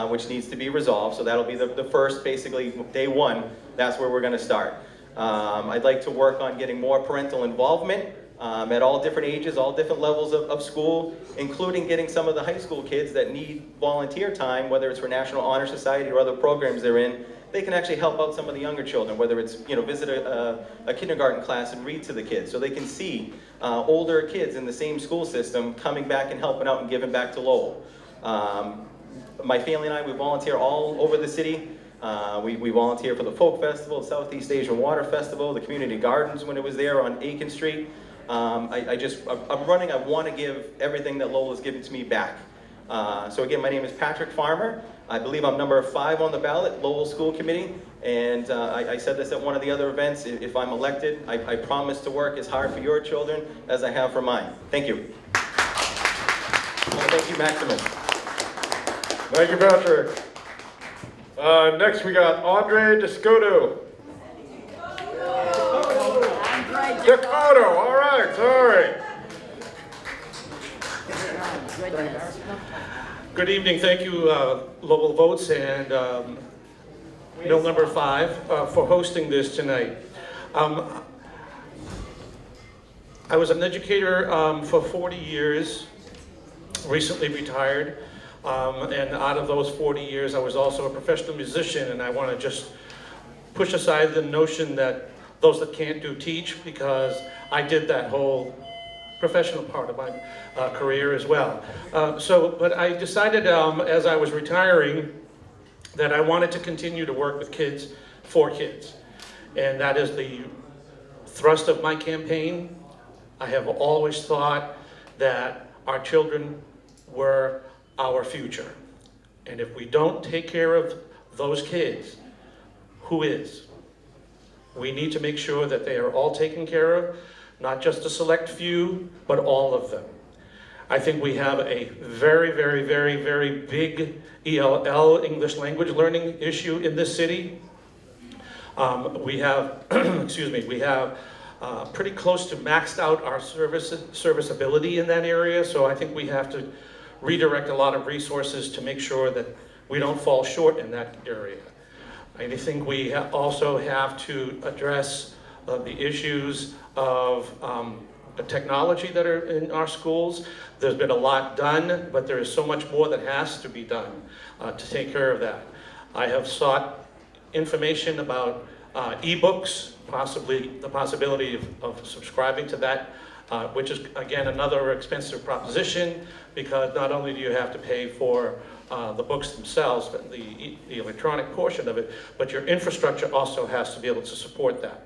which needs to be resolved. So that'll be the first, basically, day 1. That's where we're going to start. I'd like to work on getting more parental involvement at all different ages, all different levels of school, including getting some of the high school kids that need volunteer time, whether it's for National Honor Society or other programs they're in. They can actually help out some of the younger children, whether it's visit a kindergarten class and read to the kids, so they can see older kids in the same school system coming back and helping out and giving back to Lowell. My family and I, we volunteer all over the city. We volunteer for the Folk Festival, Southeast Asian Water Festival, the Community Gardens when it was there on Aiken Street. I'm running, I want to give everything that Lowell has given to me back. So again, my name is Patrick Farmer. I believe I'm number 5 on the ballot, Lowell School Committee. And I said this at one of the other events, if I'm elected, I promise to work as hard for your children as I have for mine. Thank you. Thank you, Maximus. Thank you, Patrick. Next we got Andre Descoto. Dakota, all right, sorry. Good evening, thank you, Lowell Votes and Mill number 5 for hosting this tonight. I was an educator for 40 years, recently retired, and out of those 40 years I was also a professional musician, and I want to just push aside the notion that those that can't do teach, because I did that whole professional part of my career as well. But I decided as I was retiring that I wanted to continue to work with kids for kids. And that is the thrust of my campaign. I have always thought that our children were our future. And if we don't take care of those kids, who is? We need to make sure that they are all taken care of, not just a select few, but all of them. I think we have a very, very, very, very big ELL, English language learning issue in this city. We have, excuse me, we have pretty close to maxed out our serviceability in that area, so I think we have to redirect a lot of resources to make sure that we don't fall short in that area. I think we also have to address the issues of the technology that are in our schools. There's been a lot done, but there is so much more that has to be done to take care of that. I have sought information about e-books, possibly the possibility of subscribing to that, which is, again, another expensive proposition, because not only do you have to pay for the books themselves, but the electronic portion of it, but your infrastructure also has to be able to support that.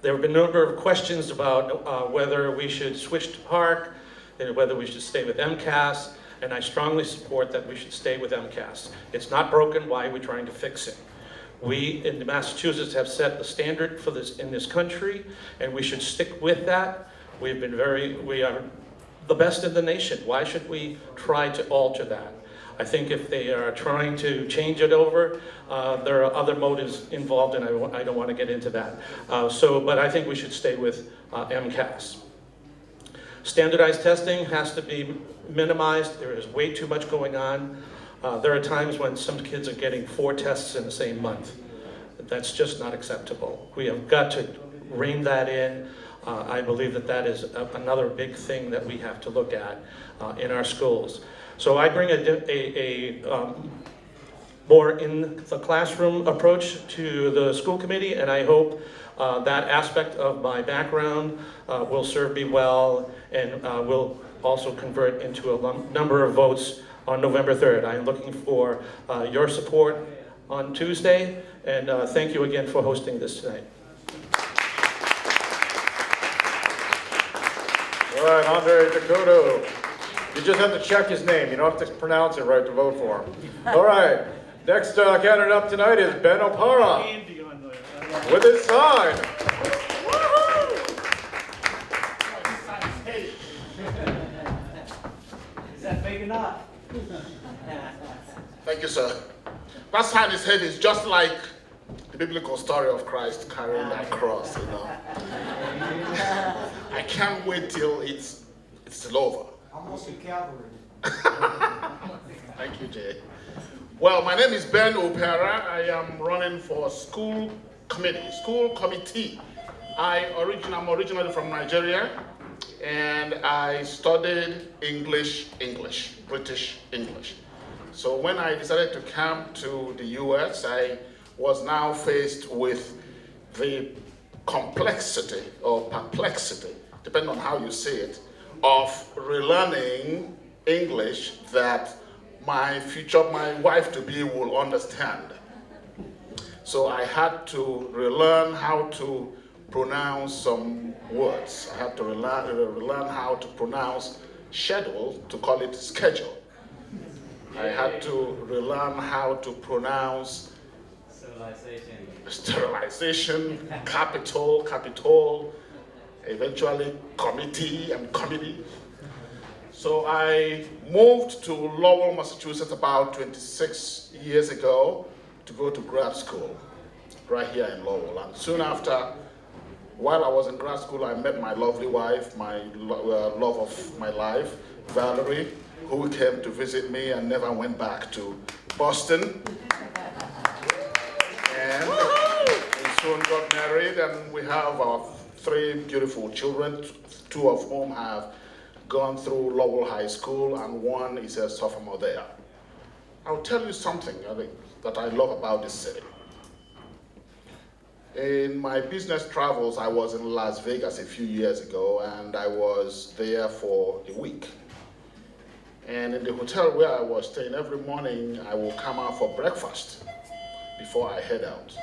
There have been a number of questions about whether we should switch to Park, and whether we should stay with MCAS, and I strongly support that we should stay with MCAS. It's not broken, why are we trying to fix it? We in Massachusetts have set the standard for this in this country, and we should stick with that. We are the best in the nation. Why should we try to alter that? I think if they are trying to change it over, there are other motives involved, and I don't want to get into that. But I think we should stay with MCAS. Standardized testing has to be minimized. There is way too much going on. There are times when some kids are getting 4 tests in the same month. That's just not acceptable. We have got to rein that in. I believe that that is another big thing that we have to look at in our schools. So I bring a more in the classroom approach to the school committee, and I hope that aspect of my background will serve me well, and will also convert into a number of votes on November 3rd. I am looking for your support on Tuesday, and thank you again for hosting this tonight. All right, Andre Takudo. You just have to check his name. You don't have to pronounce it right to vote for him. All right, next candidate up tonight is Ben Opara with his sign. Is that big enough? Thank you, sir. That sign is heavy. It's just like the biblical story of Christ carrying that cross, you know. I can't wait till it's still over. Almost a cavalry. Thank you, Jay. Well, my name is Ben Opara. I am running for school committee. I'm originally from Nigeria, and I studied British English. So when I decided to come to the US, I was now faced with the complexity or perplexity, depending on how you see it, of relearning English that my wife-to-be will understand. So I had to relearn how to pronounce some words. I had to relearn how to pronounce schedule, to call it schedule. I had to relearn how to pronounce sterilization, capital, eventually committee and committee. So I moved to Lowell, Massachusetts about 26 years ago to go to grad school right here in Lowell. And soon after, while I was in grad school, I met my lovely wife, my love of my life, Valerie, who came to visit me and never went back to Boston. And we soon got married, and we have our 3 beautiful children, 2 of whom have gone through Lowell High School, and 1 is a sophomore there. I'll tell you something that I love about this city. In my business travels, I was in Las Vegas a few years ago, and I was there for a week. And in the hotel where I was staying, every morning I will come out for breakfast before I head out.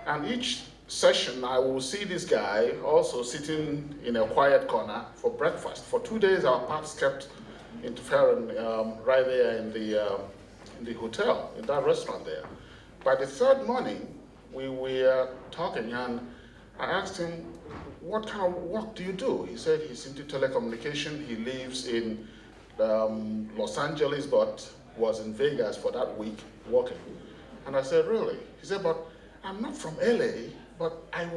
And each session, I will see this guy also sitting in a quiet corner for breakfast. For 2 days, our paths kept interfering right there in the in the hotel, in that restaurant there. By the third morning, we were talking, and I asked him, what kind of work do you do? He said he's into telecommunication. He lives in Los Angeles, but was in Vegas for that week working. And I said, really? He said, but I'm not from LA, but I'm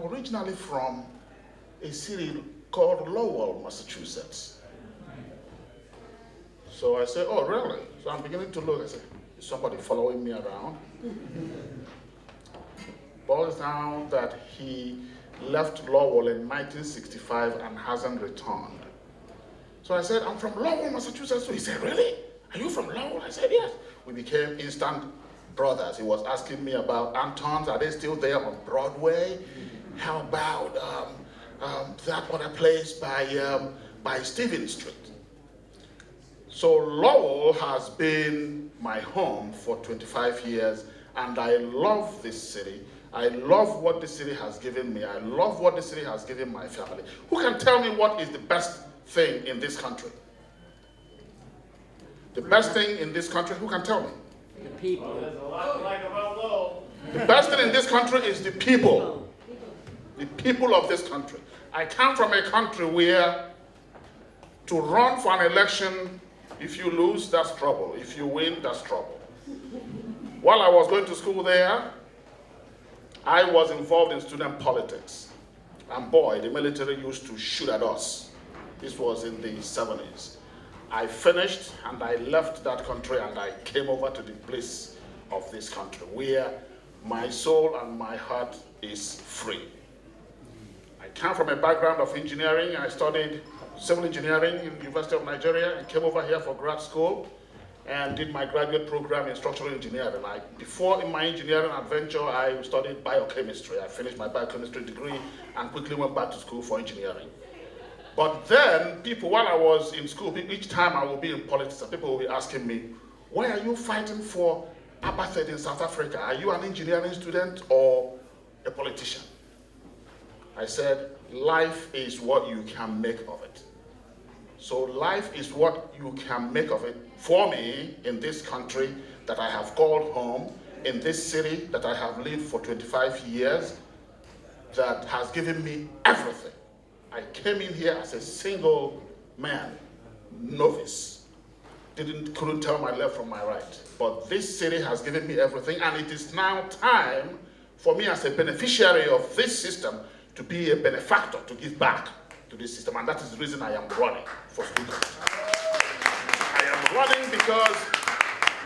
originally from a city called Lowell, Massachusetts. So I said, oh, really? So I'm beginning to look. I said, is somebody following me around? Boils down that he left Lowell in 1965 and hasn't returned. So I said, I'm from Lowell, Massachusetts. So he said, really? Are you from Lowell? I said, yes. We became instant brothers. He was asking me about Anton's. Are they still there on Broadway? How about that other place by Stephen Street? So Lowell has been my home for 25 years, and I love this city. I love what the city has given me. I love what the city has given my family. Who can tell me what is the best thing in this country? The best thing in this country, who can tell me? The people. There's a lot to like about Lowell. The best thing in this country is the people. The people of this country. I come from a country where to run for an election, if you lose, that's trouble. If you win, that's trouble. While I was going to school there, I was involved in student politics. And boy, the military used to shoot at us. This was in the 70s. I finished and I left that country and I came over to the bliss of this country where my soul and my heart is free. I come from a background of engineering. I studied civil engineering in the University of Nigeria and came over here for grad school and did my graduate program in structural engineering. Before in my engineering adventure, I studied biochemistry. I finished my biochemistry degree and quickly went back to school for engineering. But then, people, while I was in school, each time I would be in politics, people will be asking me, why are you fighting for apartheid in South Africa? Are you an engineering student or a politician? I said, life is what you can make of it. So life is what you can make of it for me in this country that I have called home, in this city that I have lived for 25 years, that has given me everything. I came in here as a single man, novice. Couldn't tell my left from my right. But this city has given me everything, and it is now time for me as a beneficiary of this system to be a benefactor, to give back to this system. And that is the reason I am running for students. I am running because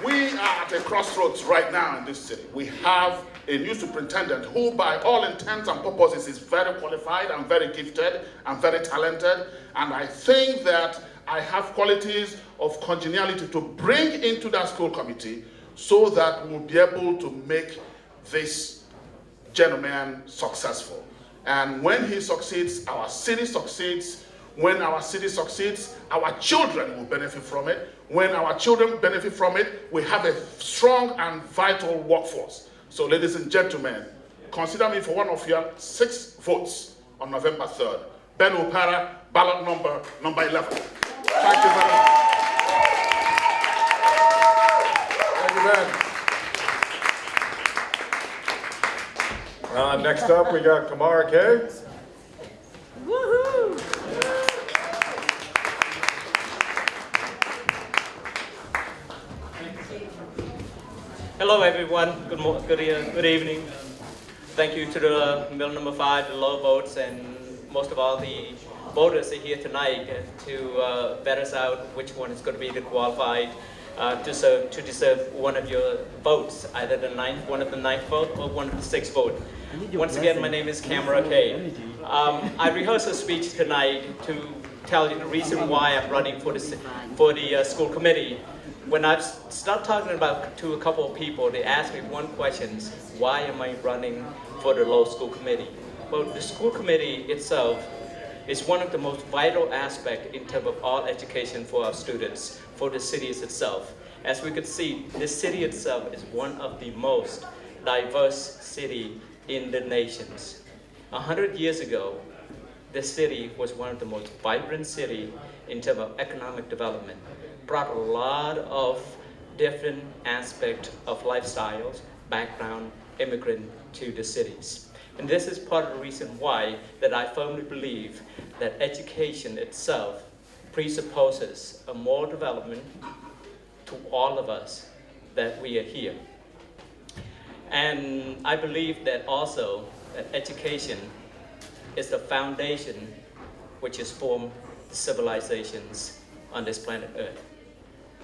we are at a crossroads right now in this city. We have a new superintendent who, by all intents and purposes, is very qualified and very gifted and very talented. And I think that I have qualities of congeniality to bring into that school committee so that we'll be able to make this gentleman successful. And when he succeeds, our city succeeds. When our city succeeds, our children will benefit from it. When our children benefit from it, we have a strong and vital workforce. So ladies and gentlemen, consider me for one of your 6 votes on November 3rd. Ben Opara, ballot number 11. Thank you very much. Thank you, Ben. Next up, we got Kamara Kay. Woohoo! Hello everyone, good evening. Thank you to the Bill number 5, the Lowell votes, and most of all the voters are here tonight to vet us out which one is going to be the qualified to deserve one of your votes, either one of the 9th vote or one of the 6th vote. Once again, my name is Kamara Kay. I rehearsed a speech tonight to tell you the reason why I'm running for the school committee. When I start talking to a couple of people, they ask me one question: why am I running for the Lowell School Committee? Well, the school committee itself is one of the most vital aspects in terms of all education for our students, for the cities itself. As we could see, this city itself is one of the most diverse city in the nations. 100 years ago, this city was one of the most vibrant city in terms of economic development. Brought a lot of different aspect of lifestyles, background, immigrant to the cities. And this is part of the reason why that I firmly believe that education itself presupposes a moral development to all of us that we are here. And I believe that also that education is the foundation which has formed the civilizations on this planet Earth.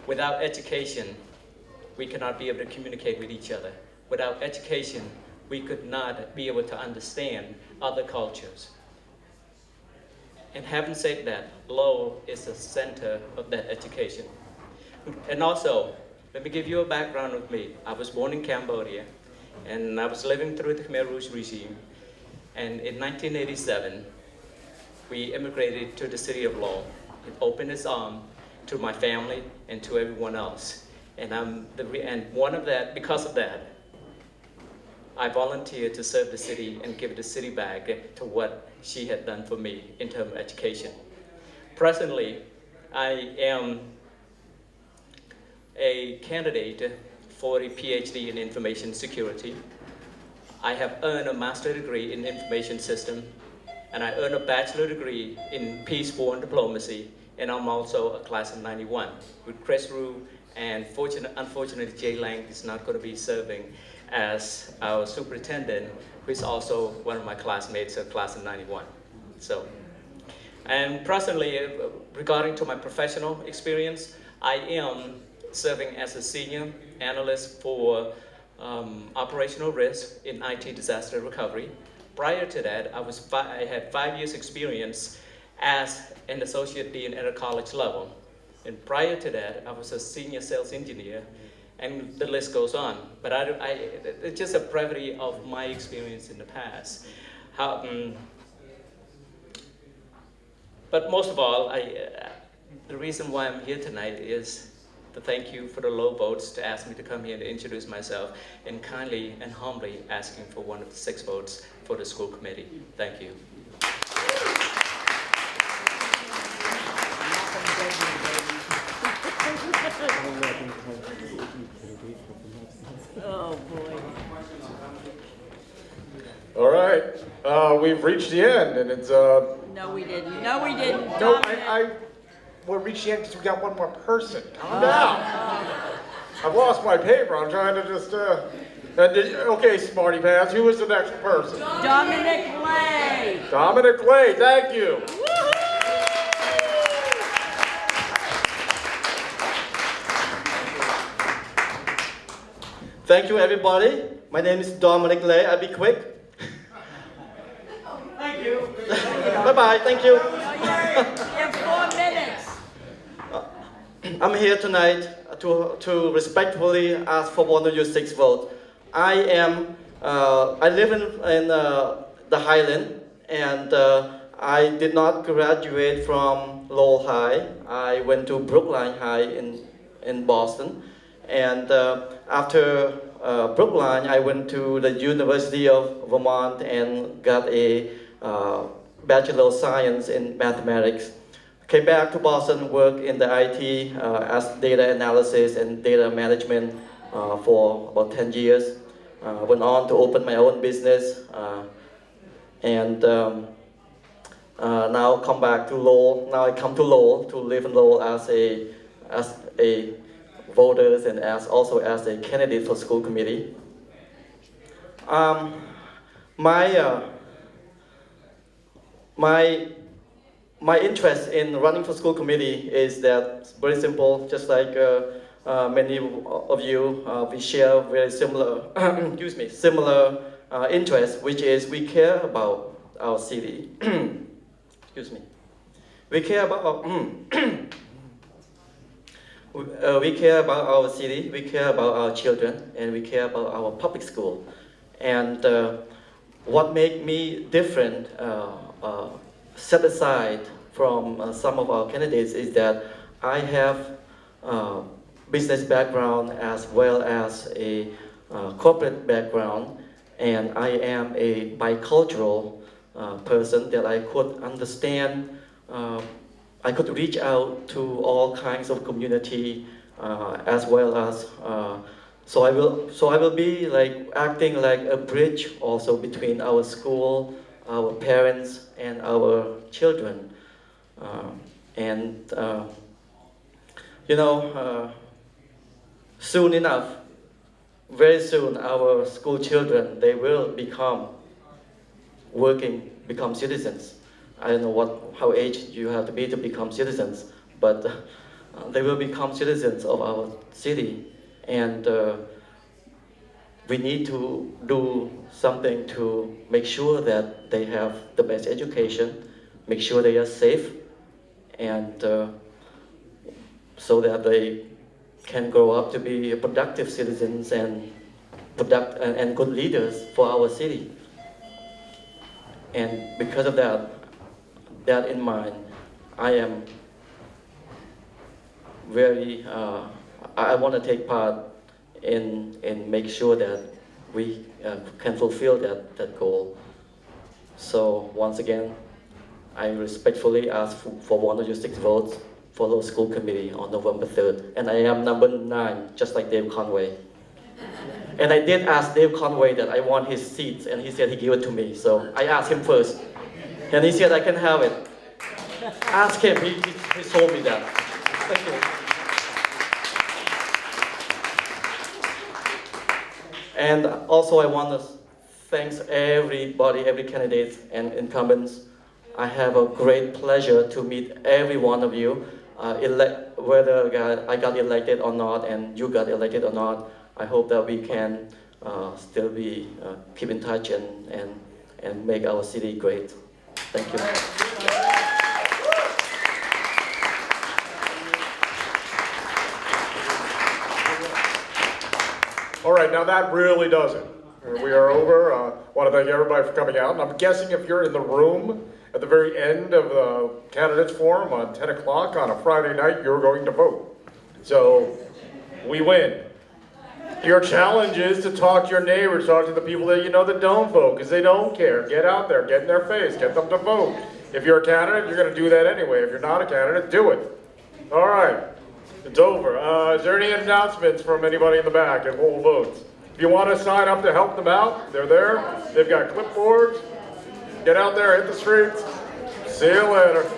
Without education, we cannot be able to communicate with each other. Without education, we could not be able to understand other cultures. And having said that, Lowell is the center of that education. And also, let me give you a background of me. I was born in Cambodia, and I was living through the Khmer Rouge regime. And in 1987, we immigrated to the city of Lowell. It opened its arms to my family and to everyone else. And because of that, I volunteered to serve the city and give the city back to what she had done for me in terms of education. Presently, I am a candidate for a PhD in information security. I have earned a master's degree in information system, and I earned a bachelor's degree in peace, war, and diplomacy, and I'm also a class of 91 with Chris Rue, and unfortunately Jay Lang is not going to be serving as our superintendent, who is also one of my classmates of class of 91. So, and presently, regarding to my professional experience, I am serving as a senior analyst for operational risk in IT disaster recovery. Prior to that, I had 5 years experience as an associate dean at a college level. And prior to that, I was a senior sales engineer, and the list goes on. But it's just a brevity of my experience in the past. But most of all, the reason why I'm here tonight is to thank you for the low votes to ask me to come here and introduce myself, and kindly and humbly asking for one of the 6 votes for the school committee. Thank you. Oh, boy. All right, we've reached the end, and it's No, we didn't. No, we didn't. No, we'll reach the end because we got one more person. Calm down. I've lost my paper. I'm trying to just. Okay, Smarty Pants. Who is the next person? Dominic Lay. Dominic Lay. Thank you. Thank you, everybody. My name is Dominic Lay. I'll be quick. Thank you. Bye-bye. Thank you. You have 4 minutes. I'm here tonight to respectfully ask for one of your 6 votes. I live in the Highland, and I did not graduate from Lowell High. I went to Brookline High in Boston. And after Brookline, I went to the University of Vermont and got a Bachelor of Science in Mathematics. Came back to Boston, worked in the IT as data analysis and data management for about 10 years. Went on to open my own business, and now come back to Lowell. Now I come to Lowell to live in Lowell as a voters and also as a candidate for school committee. My interest in running for school committee is that it's very simple. Just like many of you, we share very similar, similar interests, which is we care about our city. Excuse me. We care about we care about our city, we care about our children, and we care about our public school. And what makes me different, set aside from some of our candidates, is that I have business background as well as a corporate background, and I am a bicultural person that I could understand. I could reach out to all kinds of community as well as so I will be like acting like a bridge also between our school, our parents, and our children. Soon enough, very soon, our school children, they will become citizens. I don't know how age you have to be to become citizens, but they will become citizens of our city. And we need to do something to make sure that they have the best education, make sure they are safe, and so that they can grow up to be productive citizens and good leaders for our city. And because of that in mind, I am very, I want to take part in make sure that we can fulfill that goal. So once again, I respectfully ask for 106 votes for Lowell School Committee on November 3rd. And I am number 9, just like Dave Conway. And I did ask Dave Conway that I want his seats, and he said he gave it to me. So I asked him first, and he said I can have it. Ask him, he told me that. Thank you. And also I want to thank everybody, every candidate and incumbents. I have a great pleasure to meet every one of you, whether I got elected or not and you got elected or not. I hope that we can still keep in touch and make our city great. Thank you. All right, now that really does it. We are over. I want to thank everybody for coming out. And I'm guessing if you're in the room at the very end of the candidates forum on 10 o'clock on a Friday night, you're going to vote. So we win. Your challenge is to talk to your neighbors, talk to the people that you know that don't vote, because they don't care. Get out there, get in their face, get them to vote. If you're a candidate, you're going to do that anyway. If you're not a candidate, do it. All right, it's over. Is there any announcements from anybody in the back at Lowell Votes? If you want to sign up to help them out, they're there. They've got clipboards. Get out there, hit the streets. See you later.